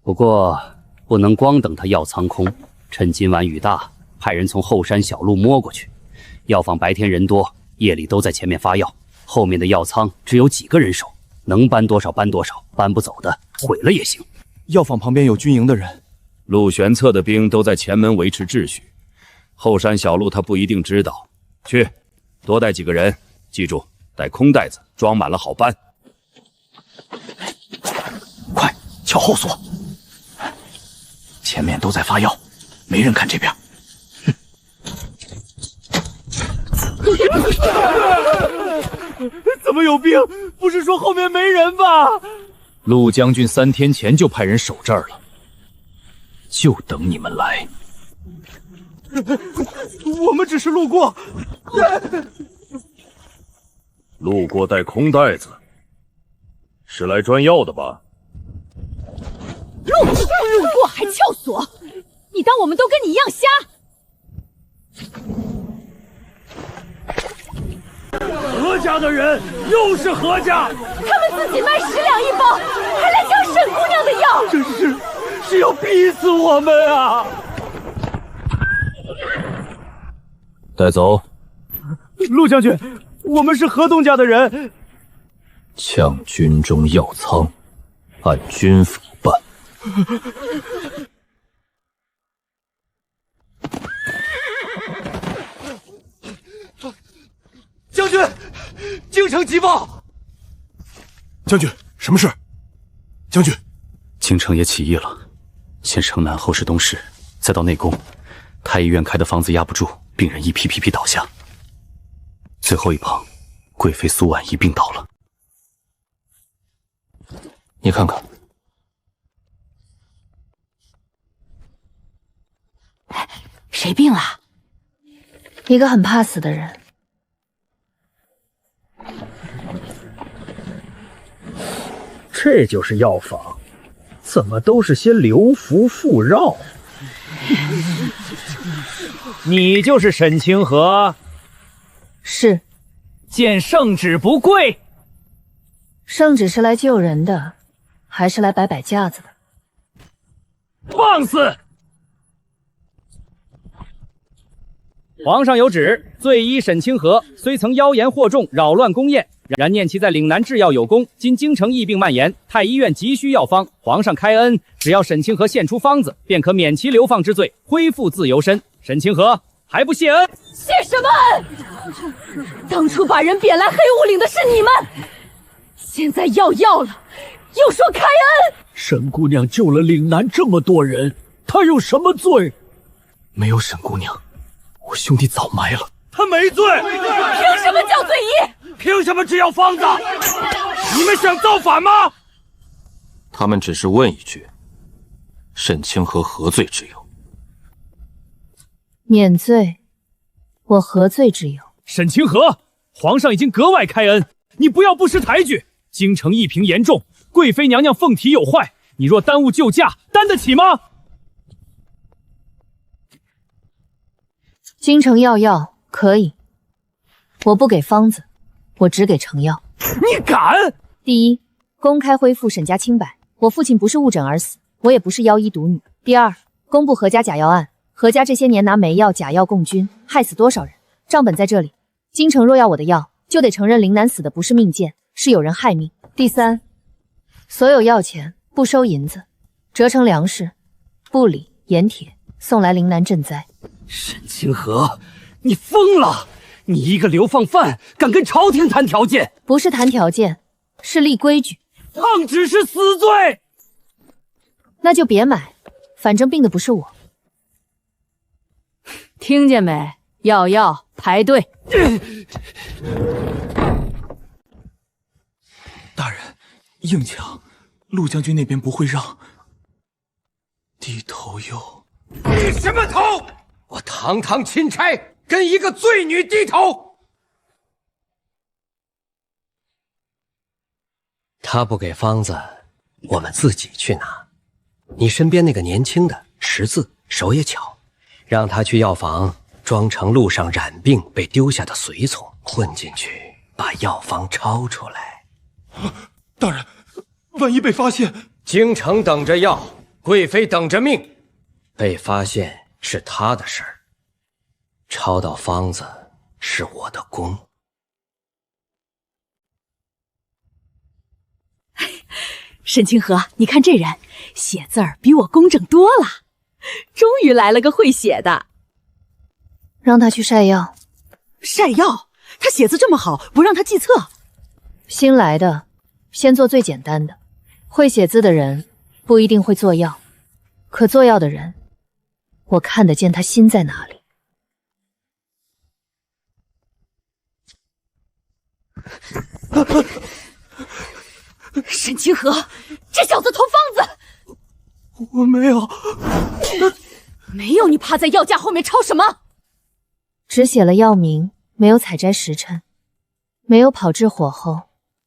不过不能光等他药仓空，趁今晚雨大，派人从后山小路摸过去。药房白天人多，夜里都在前面发药，后面的药仓只有几个人手，能搬多少搬多少，搬不走的毁了也行。药房旁边有军营的人，陆玄策的兵都在前门维持秩序，后山小路他不一定知道。去，多带几个人，记住带空袋子，装满了好搬。快撬后锁，前面都在发药，没人看这边。怎么有病？不是说后面没人吧？陆将军3天前就派人守这儿了。就等你们来。我们只是路过。路过带空袋子，是来转药的吧？路过还撬锁，你当我们都跟你一样瞎？何家的人又是何家？他们自己卖10两1包，还来抢沈姑娘的药，这是要逼死我们啊！带走。陆将军，我们是河东家的人。抢军中药仓，按军法办。将军，京城急报！将军，什么事？将军，京城也起义了，先城南，后是东市，再到内宫，太医院开的方子压不住，病人一批批倒下。最后一棒，贵妃苏婉仪病倒了。你看看，谁病了？一个很怕死的人。这就是药房，怎么都是些流服附绕？你就是沈清河？是。见圣旨不跪。圣旨是来救人的，还是来摆架子的？放肆！皇上有旨，罪医沈清河虽曾妖言惑众，扰乱宫宴，然念其在岭南制药有功，今京城疫病蔓延，太医院急需药方，皇上开恩，只要沈清河献出方子，便可免其流放之罪，恢复自由身。沈清河还不谢恩？谢什么恩？当初把人贬来黑雾岭的是你们，现在要药了，又说开恩。沈姑娘救了岭南这么多人，她有什么罪？没有沈姑娘，我兄弟早埋了。他没罪，凭什么叫罪医？凭什么只要方子？你们想造反吗？他们只是问一句：沈清河何罪之有？免罪，我何罪之有？沈清河，皇上已经格外开恩，你不要不识抬举。京城疫情严重，贵妃娘娘凤体有坏，你若耽误救驾，担得起吗？京城要药可以，我不给方子，我只给成药。你敢？第一，公开恢复沈家清白，我父亲不是误诊而死，我也不是妖医毒女。第二，公布何家假药案，何家这些年拿没药假药供军，害死多少人，账本在这里。京城若要我的药，就得承认林南死的不是命贱，是有人害命。第三，所有药钱不收银子，折成粮食、布里、盐铁，送来林南赈灾。沈清河，你疯了！你一个流放犯，敢跟朝廷谈条件？不是谈条件，是立规矩。抗旨是死罪。那就别买，反正病的不是我。听见没？要药排队。大人，硬抢，陆将军那边不会让。低头又低什么头？我堂堂钦差跟一个罪女低头。他不给方子，我们自己去拿。你身边那个年轻的识字手也巧，让他去药房装成路上染病被丢下的随从，混进去把药方抄出来。大人，万一被发现，京城等着药，贵妃等着命，被发现是他的事儿，抄到方子是我的功。沈清河，你看这人写字儿比我工整多了，终于来了个会写的。让他去晒药。晒药？他写字这么好，不让他记册？新来的，先做最简单的。会写字的人不一定会做药，可做药的人，我看得见他心在哪里。沈清河，这小子偷方子！我没有。没有，你趴在药架后面抄什么？只写了药名，没有采摘时辰，没有炮制火候，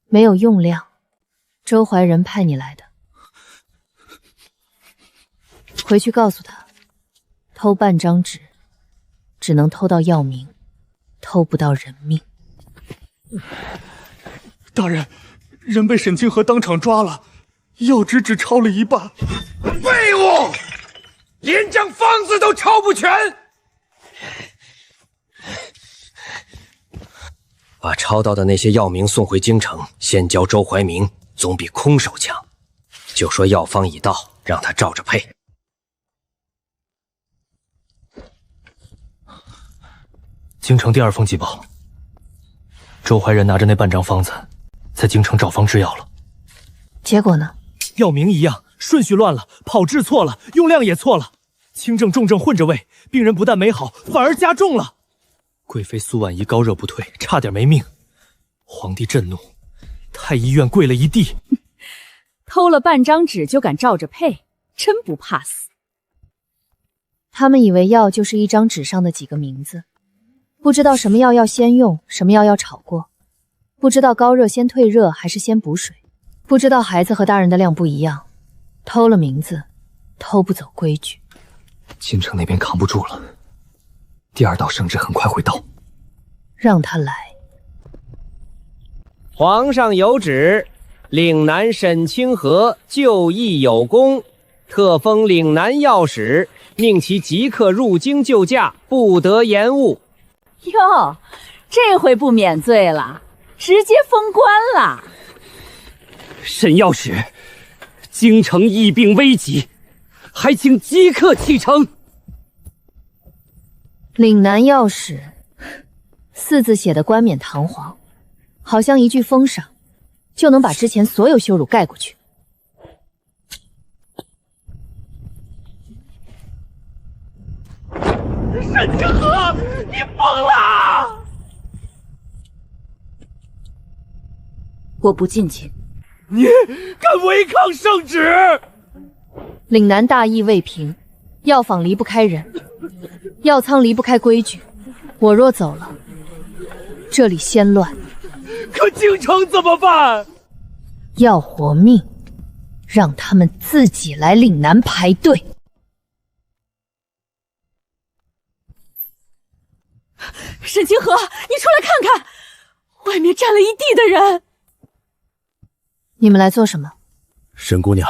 没有用量。周怀仁派你来的，回去告诉他，偷半张纸，只能偷到药名，偷不到人命。大人，人被沈清河当场抓了，药纸只抄了一半。废物！连张方子都抄不全，把抄到的那些药名送回京城，先交周怀明，总比空手强。就说药方已到，让他照着配。京城第2封急报，周怀仁拿着那半张方子，在京城找方制药了。结果呢？药名一样，顺序乱了，炮制错了，用量也错了，轻症重症混着喂，病人不但没好，反而加重了。贵妃苏婉仪高热不退，差点没命。皇帝震怒，太医院跪了一地。偷了半张纸就敢照着配，真不怕死。他们以为药就是一张纸上的几个名字，不知道什么药要先用，什么药要炒过，不知道高热先退热还是先补水，不知道孩子和大人的量不一样，偷了名字，偷不走规矩。京城那边扛不住了，第2道圣旨很快会到，让他来。皇上有旨，岭南沈清河就义有功，特封岭南药使，命其即刻入京救驾，不得延误。哟，这回不免罪了，直接封官了。沈药使，京城疫病危急，还请即刻启程。岭南药使，4字写的冠冕堂皇，好像一句封赏就能把之前所有羞辱盖过去。沈清河，你疯了！我不进去。你敢违抗圣旨？岭南大义未平，药坊离不开人，药仓离不开规矩。我若走了，这里先乱。可京城怎么办？要活命，让他们自己来岭南排队。沈清河，你出来看看，外面站了一地的人。你们来做什么？沈姑娘，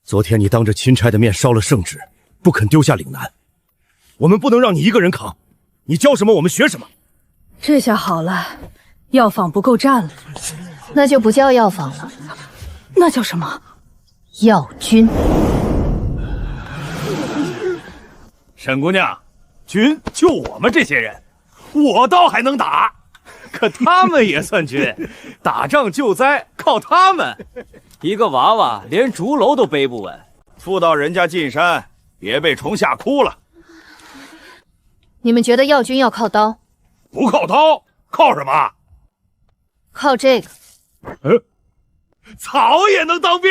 昨天你当着钦差的面烧了圣旨，不肯丢下岭南，我们不能让你一个人扛。你教什么我们学什么。这下好了，药坊不够站了。那就不叫药坊了，那叫什么？药军。沈姑娘，军就我们这些人，我倒还能打，可他们也算军，打仗救灾靠他们。一个娃娃连竹篓都背不稳，妇道人家进山，别被虫吓哭了。你们觉得药军要靠刀？不靠刀，靠什么？靠这个。草也能当兵。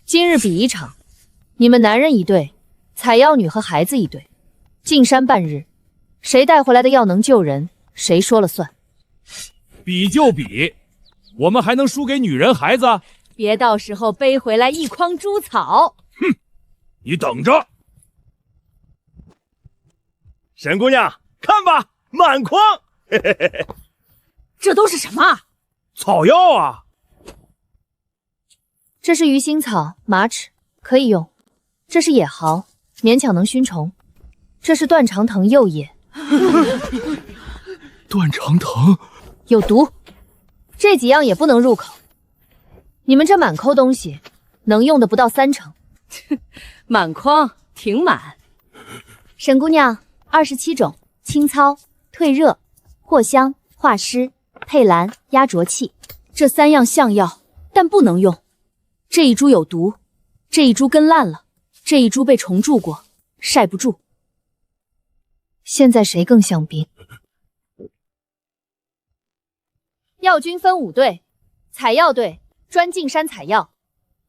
今日比一场，你们男人一队，采药女和孩子一队，进山半日，谁带回来的药能救人，谁说了算。比就比，我们还能输给女人孩子？别到时候背回来一筐猪草。哼，你等着。沈姑娘，看吧，满筐。这都是什么？草药啊。这是鱼腥草、马齿，可以用。这是野蒿，勉强能熏虫。这是断肠藤幼叶。断肠藤有毒，这几样也不能入口。你们这满抠东西，能用的不到3成。满筐挺满。沈姑娘，27种：清操、退热、藿香、化湿、佩兰、压浊气。这3样像药，但不能用。这一株有毒，这一株根烂了，这一株被虫蛀过，晒不住。现在谁更像兵？药军分5队：采药队专进山采药，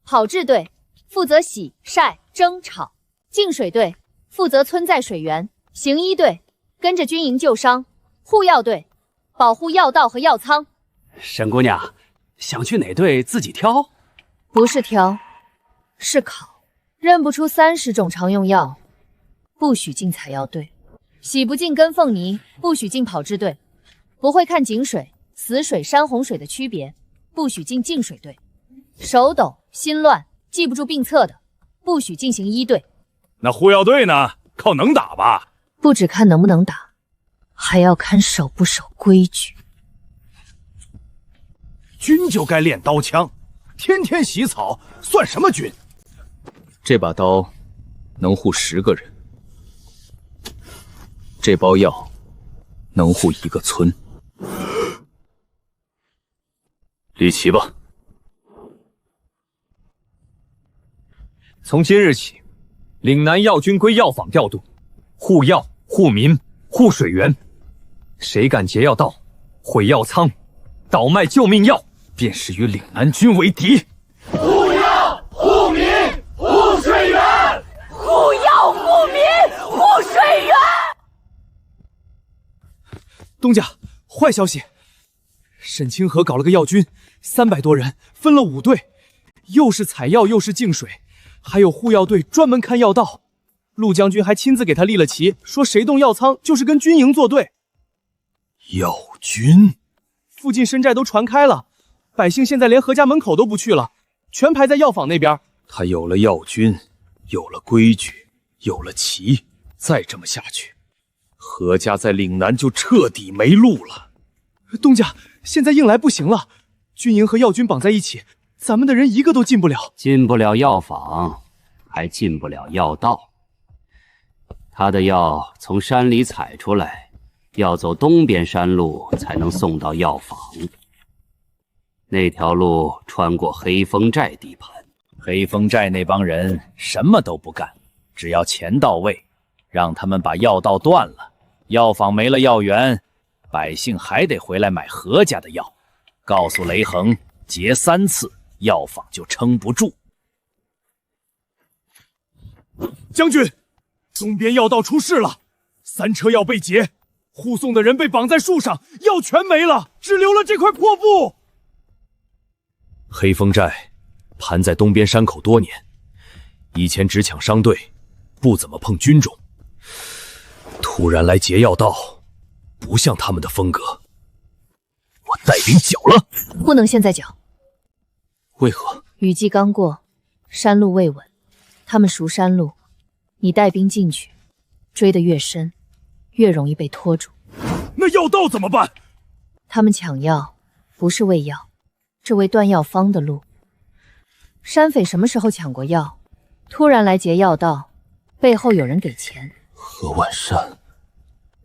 炮制队负责洗、晒、蒸、炒；净水队负责村在水源；行医队跟着军营救伤；护药队保护药道和药仓。沈姑娘，想去哪队自己挑？不是挑，是考。认不出30种常用药，不许进采药队；洗不进跟凤泥，不许进跑制队；不会看井水、死水、山洪水的区别，不许进净水队；手抖、心乱、记不住病册的，不许进行医队。那护药队呢？靠能打吧？不只看能不能打，还要看守不守规矩。军就该练刀枪，天天洗草算什么军？这把刀能护10个人，这包药能护1个村。立旗吧。从今日起，岭南药军归药坊调度，护药、护民、护水源。谁敢劫药道、毁药仓、倒卖救命药，便是与岭南军为敌。护药、护民、护水源，护药、护民、护水源。东家，坏消息！沈清河搞了个药军，300多人，分了5队，又是采药又是净水，还有护药队专门看药道。陆将军还亲自给他立了旗，说谁动药仓就是跟军营作对。药军，附近山寨都传开了，百姓现在连何家门口都不去了，全排在药坊那边。他有了药军，有了规矩，有了旗，再这么下去，何家在岭南就彻底没路了。东家，现在硬来不行了，军营和药军绑在一起，咱们的人一个都进不了。进不了药坊，还进不了药道。他的药从山里采出来，要走东边山路才能送到药坊。那条路穿过黑风寨地盘，黑风寨那帮人什么都不干，只要钱到位，让他们把药道断了，药坊没了药源，百姓还得回来买何家的药。告诉雷横，劫3次，药坊就撑不住。将军，东边药道出事了，3车药被劫，护送的人被绑在树上，药全没了，只留了这块破布。黑风寨盘在东边山口多年，以前只抢商队，不怎么碰军种。突然来劫药道，不像他们的风格。我带兵剿了。不能现在剿。为何？雨季刚过，山路未稳，他们熟山路，你带兵进去，追得越深，越容易被拖住。那药道怎么办？他们抢药不是为药，这为断药方的路。山匪什么时候抢过药？突然来劫药道，背后有人给钱。何万山，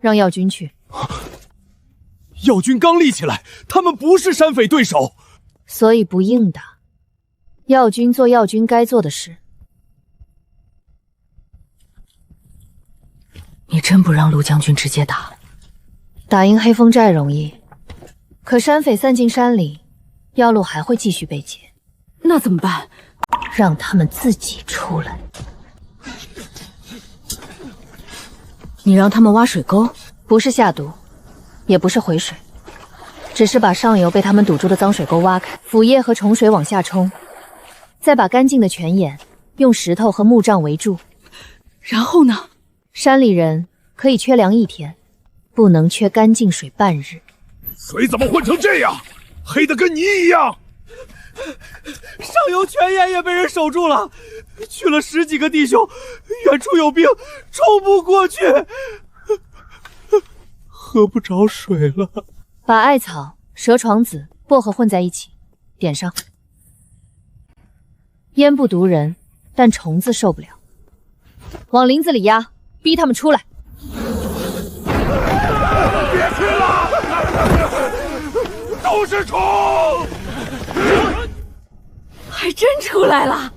让药军去。药军刚立起来，他们不是山匪对手，所以不硬打。药军做药军该做的事。你真不让陆将军直接打？打赢黑风寨容易，可山匪散进山里，药路还会继续被劫。那怎么办？让他们自己出来。你让他们挖水沟，不是下毒，也不是回水，只是把上游被他们堵住的脏水沟挖开，腐液和虫水往下冲，再把干净的泉眼用石头和木杖围住。然后呢？山里人可以缺粮1天，不能缺干净水半日。水怎么混成这样，黑的跟泥一样？上游泉眼也被人守住了，去了10几个弟兄，远处有兵，冲不过去，喝不着水了。把艾草、蛇床子、薄荷混在一起，点上。烟不毒人，但虫子受不了。往林子里压，逼他们出来。别去了，都是虫！还真出来了。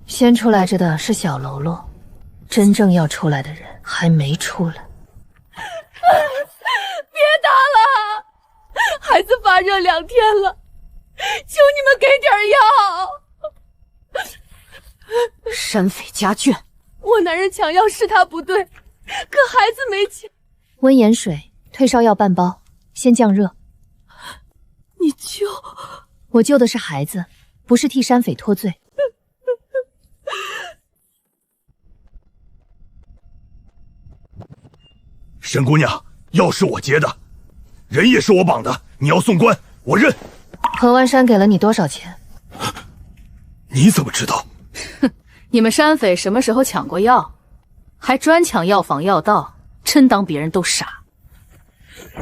先出来着的是小喽啰，真正要出来的人还没出来。别打了，孩子发热2天了，求你们给点药。山匪家眷，我男人抢药是他不对，可孩子没钱。温盐水、退烧药半包，先降热。你我救的是孩子，不是替山匪脱罪。沈姑娘，药是我接的，人也是我绑的，你要送官，我认。何万山给了你多少钱？你怎么知道？哼，你们山匪什么时候抢过药？还专抢药房药道，真当别人都傻。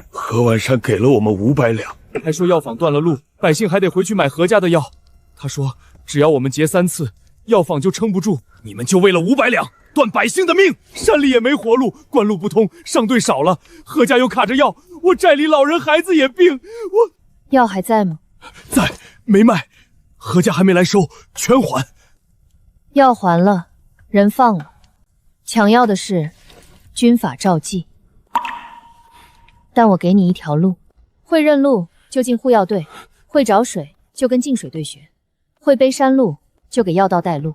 何万山给了我们500两，还说药坊断了路，百姓还得回去买何家的药。他说只要我们劫3次，药坊就撑不住。你们就为了500两断百姓的命？山里也没活路，官路不通，上队少了，何家又卡着药，我寨里老人孩子也病，药还在吗？在，没卖。何家还没来收，全还。药还了，人放了，抢药的事，军法照记。但我给你一条路，会认路就进护药队，会找水就跟净水队学，会背山路就给药道带路。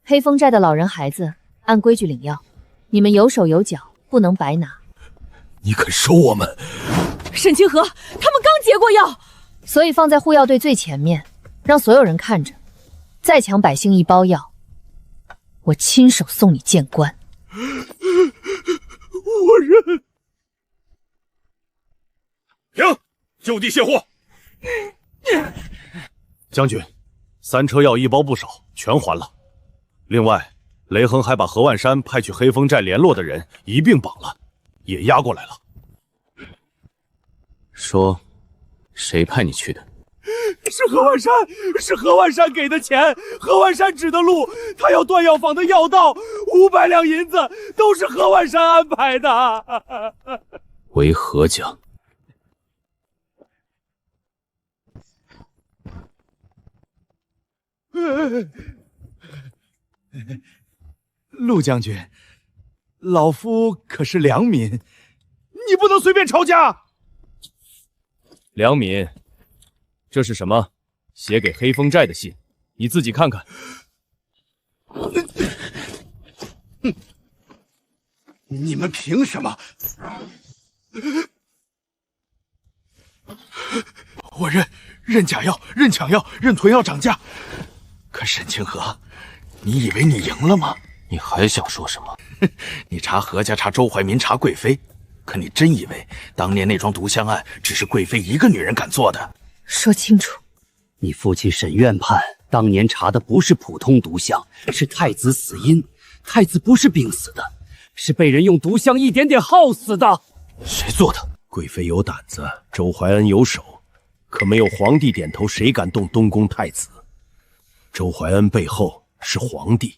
黑风寨的老人孩子按规矩领药，你们有手有脚，不能白拿。你肯收我们？沈清河，他们刚劫过药，所以放在护药队最前面，让所有人看着。再抢百姓一包药，我亲手送你见官。我认。停，就地卸货。将军，3车药1包不少，全还了。另外，雷横还把何万山派去黑风寨联络的人一并绑了，也押过来了。说，谁派你去的？是何万山，是何万山给的钱，何万山指的路，他要断药坊的药道，500两银子都是何万山安排的。为何将？陆将军，老夫可是良民，你不能随便抄家。良民，这是什么？写给黑风寨的信，你自己看看。你们凭什么？我认假药，认抢药，认囤药涨价。可沈清河，你以为你赢了吗？你还想说什么？你查何家，查周怀民，查贵妃，可你真以为当年那桩毒香案只是贵妃一个女人敢做的？说清楚。你父亲沈院判当年查的不是普通毒香，是太子死因。太子不是病死的，是被人用毒香一点点耗死的。谁做的？贵妃有胆子，周怀恩有手，可没有皇帝点头，谁敢动东宫太子？周怀恩背后是皇帝，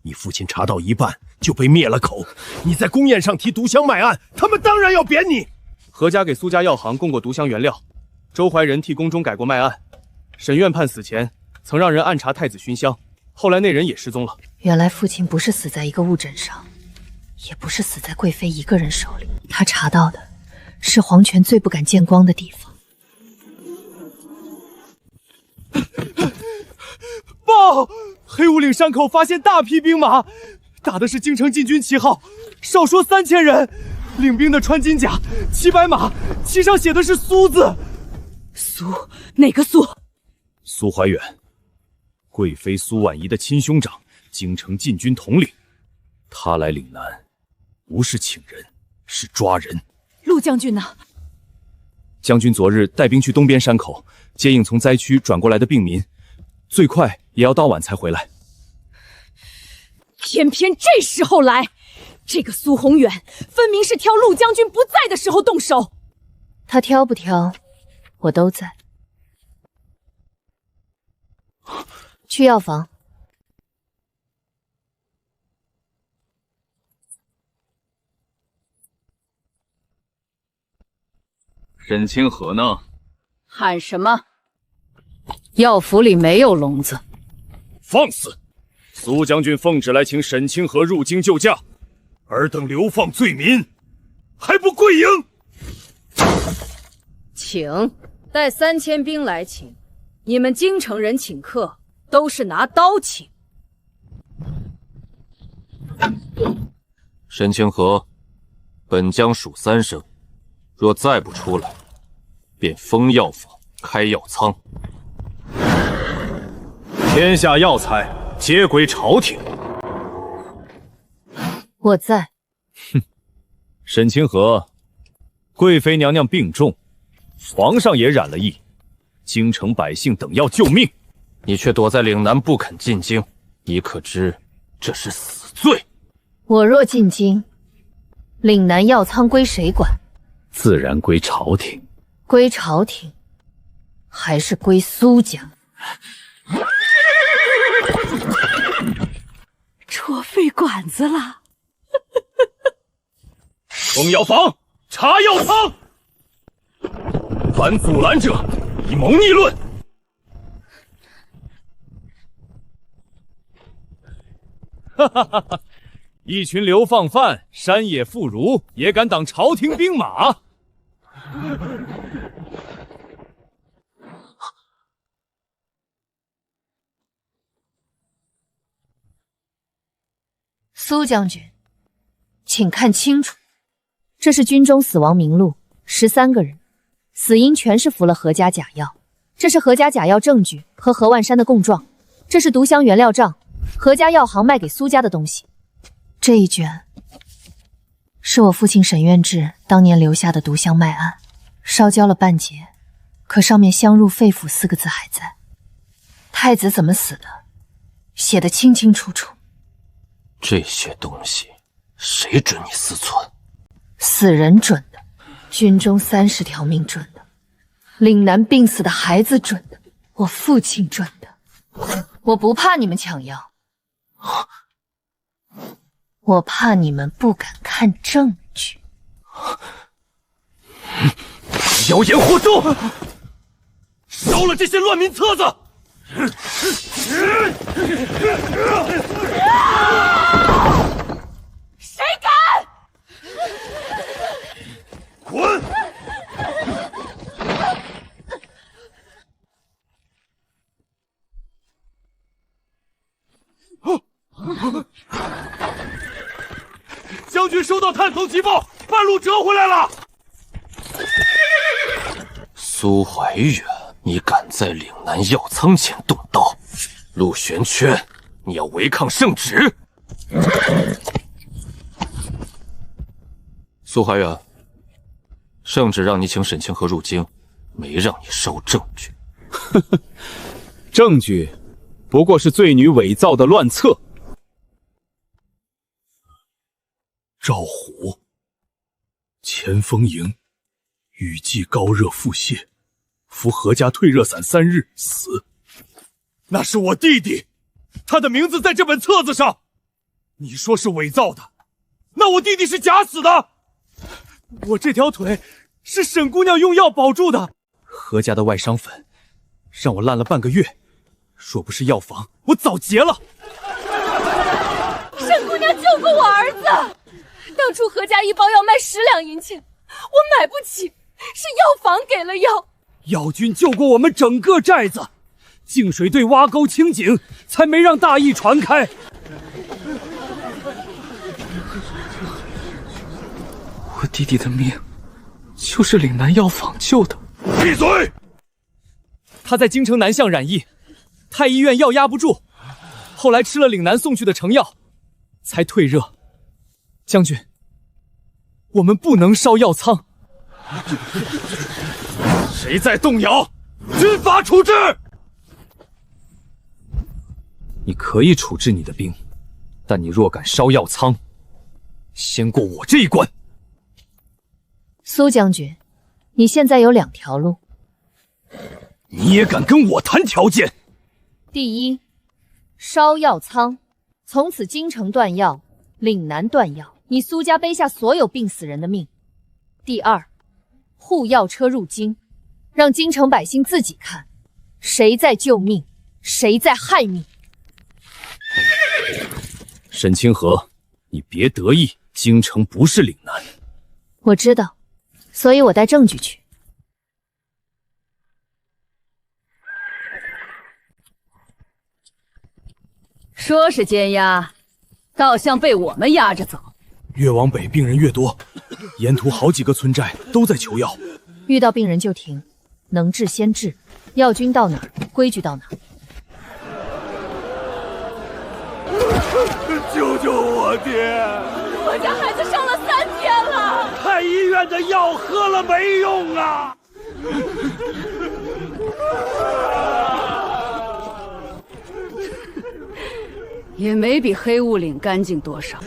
你父亲查到一半就被灭了口，你在宫宴上提毒香卖案，他们当然要贬你。何家给苏家药行供过毒香原料，周怀仁替宫中改过卖案。沈院判死前曾让人暗查太子熏香，后来那人也失踪了。原来父亲不是死在一个误诊上，也不是死在贵妃一个人手里，他查到的是皇权最不敢见光的地方。报！黑乌岭山口发现大批兵马，打的是京城禁军旗号，少说3000人，领兵的穿金甲，骑白马，旗上写的是苏字。苏？哪个苏？苏怀远，贵妃苏婉仪的亲兄长，京城禁军统领。他来岭南，不是请人，是抓人。陆将军呢？将军昨日带兵去东边山口，接应从灾区转过来的病民，最快也要到晚才回来。偏偏这时候来，这个苏宏远分明是挑陆将军不在的时候动手。他挑不挑，我都在。去药房。沈清河呢？喊什么？药府里没有笼子。放肆！苏将军奉旨来请沈清河入京救驾，尔等流放罪民，还不跪迎？请，带3000兵来请。你们京城人请客都是拿刀请。沈清河，本将数3声，若再不出来，便封药坊，开药仓。天下药材皆归朝廷。我在。沈清河，贵妃娘娘病重，皇上也染了疫，京城百姓等要救命，你却躲在岭南不肯进京，你可知这是死罪？我若进京，岭南药仓归谁管？自然归朝廷。归朝廷，还是归苏家？戳肺管子了！封药坊，查药仓，凡阻拦者，以谋逆论。哈哈哈哈！一群流放犯、山野妇孺，也敢挡朝廷兵马？苏将军，请看清楚，这是军中死亡名录，13个人，死因全是服了何家假药。这是何家假药证据和何万山的供状，这是毒香原料账，何家药行卖给苏家的东西。这一卷是我父亲沈渊志当年留下的毒香脉案，烧焦了半截，可上面香入肺腑4个字还在。太子怎么死的，写得清清楚楚。这些东西谁准你私存？死人准的，军中30条命准的，岭南病死的孩子准的，我父亲准的。我不怕你们抢药，我怕你们不敢看证据。妖言惑众，烧了这些乱民册子！谁敢？滚！将军收到探头急报，半路折回来了。苏怀远，你敢在岭南药仓前动刀？陆玄轩，你要违抗圣旨！苏怀远，圣旨让你请沈清河入京，没让你烧证据。证据不过是罪女伪造的乱册。赵虎，前锋营，雨季高热腹泻，服何家退热散3日死。那是我弟弟，他的名字在这本册子上。你说是伪造的，那我弟弟是假死的。我这条腿是沈姑娘用药保住的。何家的外伤粉让我烂了半个月，若不是药房，我早结了。沈姑娘救过我儿子，当初何家一包药卖10两银钱，我买不起，是药房给了药。药君救过我们整个寨子，净水队挖沟清井，才没让大疫传开。我弟弟的命就是岭南药坊救的。闭嘴！他在京城南巷染疫，太医院药压不住，后来吃了岭南送去的成药，才退热。将军，我们不能烧药仓。谁再动摇，军法处置。你可以处置你的兵，但你若敢烧药仓，先过我这一关。苏将军，你现在有2条路。你也敢跟我谈条件？第一，烧药仓，从此京城断药，岭南断药，你苏家背下所有病死人的命。第二，护药车入京，让京城百姓自己看，谁在救命，谁在害命。沈清河，你别得意，京城不是岭南。我知道，所以我带证据去。说是监押，倒像被我们压着走。越往北病人越多，沿途好几个村寨都在求药。遇到病人就停，能治先治，药军到哪儿，规矩到哪儿。救救我爹！我家孩子伤了3天了，太医院的药喝了没用啊！也没比黑雾岭干净多少。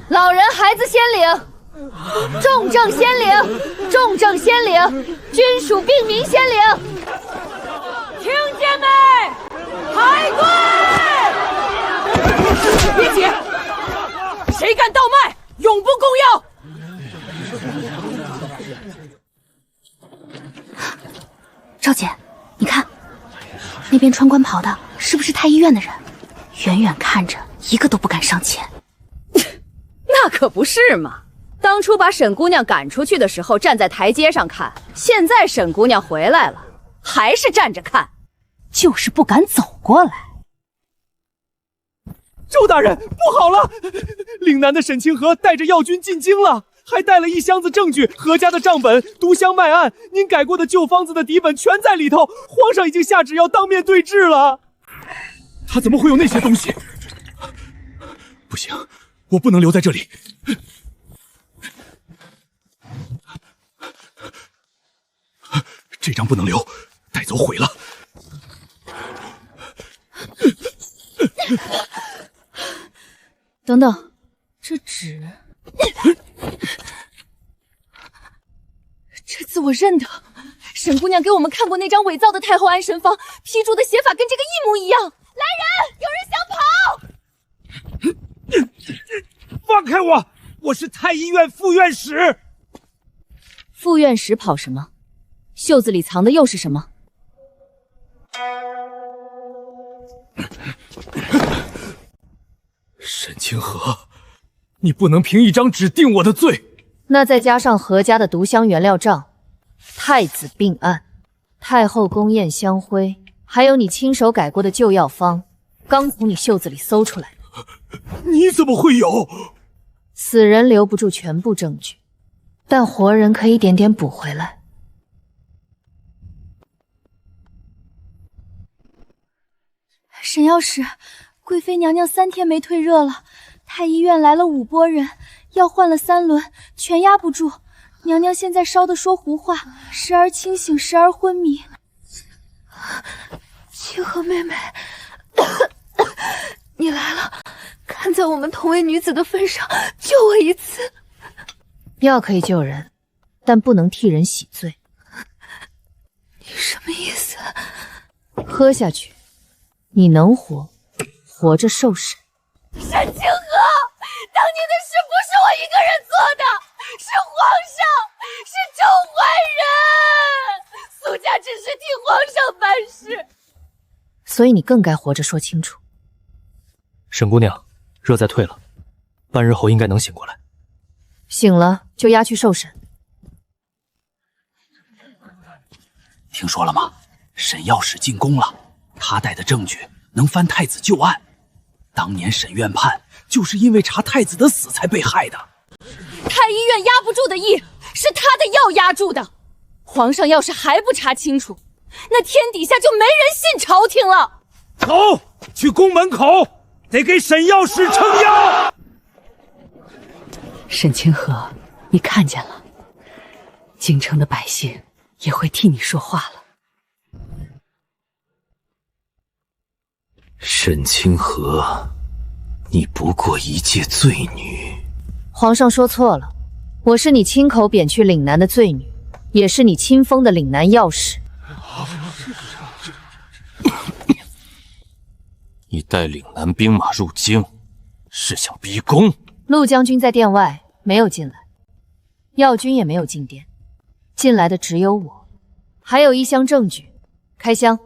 老人孩子先领，重症先领，重症先领，军属病民先领。听见没？抬柜！别急，谁敢倒卖，永不供药。赵姐，你看，那边穿官袍的是不是太医院的人？远远看着，一个都不敢上前。那可不是嘛！当初把沈姑娘赶出去的时候，站在台阶上看；现在沈姑娘回来了，还是站着看，就是不敢走过来。周大人，不好了！岭南的沈清河带着药军进京了，还带了1箱子证据，何家的账本、毒香卖案，您改过的旧方子的底本全在里头。皇上已经下旨要当面对质了。他怎么会有那些东西？不行，我不能留在这里。这张不能留，带走毁了。等等，这纸，这字我认得，沈姑娘给我们看过那张伪造的太后安神方，批注的写法跟这个一模一样。来人，有人想跑！放开我！我是太医院副院使。副院使跑什么？袖子里藏的又是什么？沈清河，你不能凭一张纸定我的罪。那再加上何家的毒香原料账、太子病案、太后宫宴香灰，还有你亲手改过的旧药方，刚从你袖子里搜出来的。你怎么会有？死人留不住全部证据，但活人可以点点补回来。沈药师，贵妃娘娘3天没退热了，太医院来了5拨人，药换了3轮，全压不住。娘娘现在烧得说胡话，时而清醒，时而昏迷。清河妹妹，你来了，看在我们同为女子的份上，救我一次。药可以救人，但不能替人洗罪。你什么意思？喝下去，你能活着受审。沈清河，当年的事不是我一个人做的，是皇上，是众坏人。苏家只是替皇上办事，所以你更该活着说清楚。沈姑娘，热在退了，半日后应该能醒过来。醒了就押去受审。听说了吗？沈药使进宫了，他带的证据能翻太子旧案。当年沈院判就是因为查太子的死才被害的。太医院压不住的疫，是他的药压住的。皇上要是还不查清楚，那天底下就没人信朝廷了。走，去宫门口，得给沈药师撑腰。沈清河，你看见了，京城的百姓也会替你说话了。沈清河，你不过一介罪女。皇上说错了，我是你亲口贬去岭南的罪女，也是你亲封的岭南药使。你带岭南兵马入京，是想逼宫？陆将军在殿外没有进来，药军也没有进殿，进来的只有我，还有1箱证据。开箱，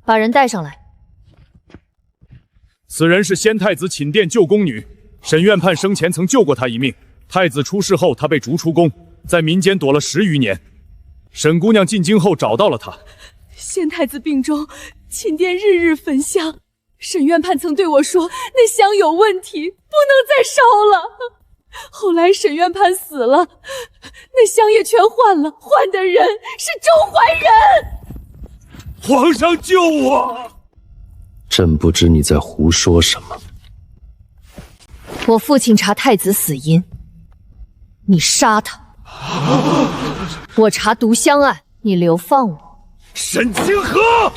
把人带上来。此人是先太子寝殿旧宫女，沈院判生前曾救过她一命。太子出事后，她被逐出宫，在民间躲了10余年。沈姑娘进京后找到了她。先太子病中，寝殿日日焚香。沈院判曾对我说，那香有问题，不能再烧了。后来沈院判死了，那香也全换了，换的人是周怀仁。皇上救我！朕不知你在胡说什么。我父亲查太子死因，你杀他；我查毒香案，你流放我。沈清河，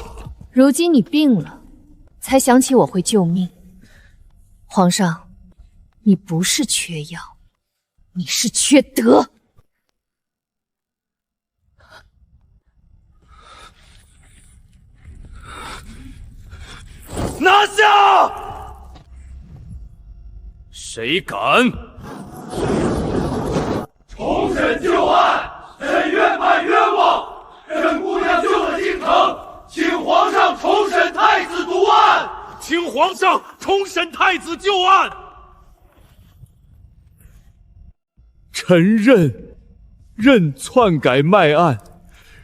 如今你病了，才想起我会救命。皇上，你不是缺药，你是缺德。拿下！谁敢？重审旧案，沈院判冤枉，沈姑娘救了京城，请皇上重审太子毒案，请皇上重审太子旧案。臣认篡改卖案，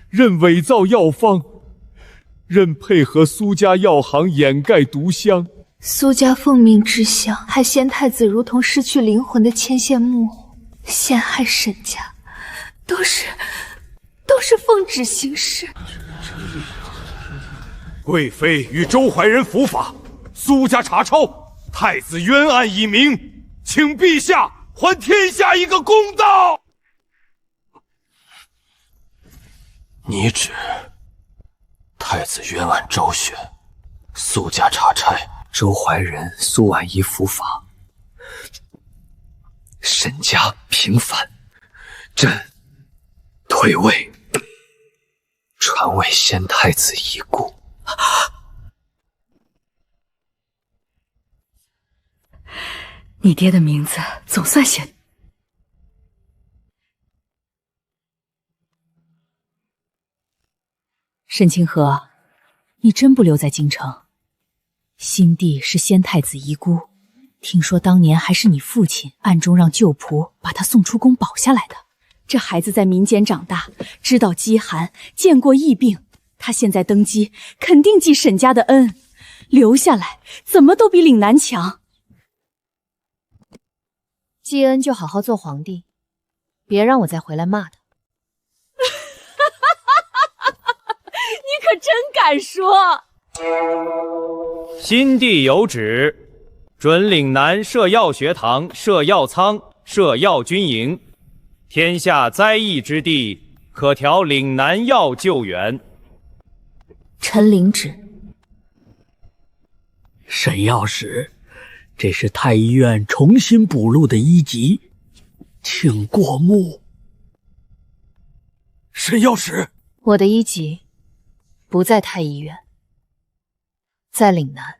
认伪造药方，认配合苏家药行掩盖毒香。苏家奉命制香，害先太子如同失去灵魂的牵线木偶，陷害沈家，都是奉旨行事。贵妃与周怀仁伏法，苏家查抄，太子冤案已明，请陛下还天下一个公道。你指太子冤案昭雪，苏家查差，周怀仁、苏婉仪伏法，沈家平反，朕退位，传位先太子遗孤。你爹的名字总算写。沈清河，你真不留在京城？新帝是先太子遗孤，听说当年还是你父亲暗中让旧仆把他送出宫保下来的。这孩子在民间长大，知道饥寒，见过疫病，他现在登基，肯定记沈家的恩，留下来怎么都比岭南强。记恩就好好做皇帝，别让我再回来骂他。你可真敢说！新帝有旨，准岭南设药学堂、设药仓、设药军营，天下灾疫之地，可调岭南药救援。臣领旨。沈药师，这是太医院重新补录的医籍，请过目。沈药师，我的医籍不在太医院，在岭南。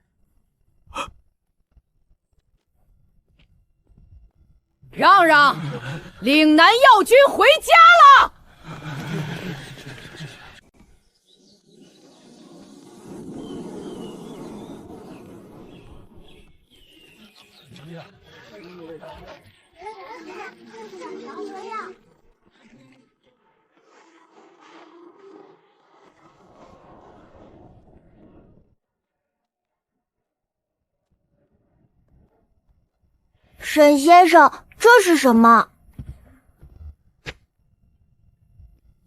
让让，岭南药军回家了。沈先生，这是什么？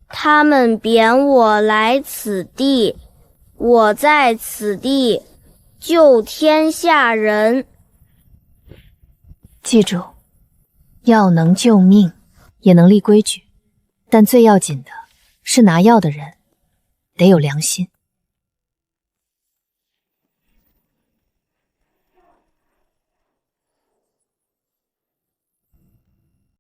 他们贬我来此地，我在此地救天下人。记住，药能救命，也能立规矩，但最要紧的是拿药的人得有良心。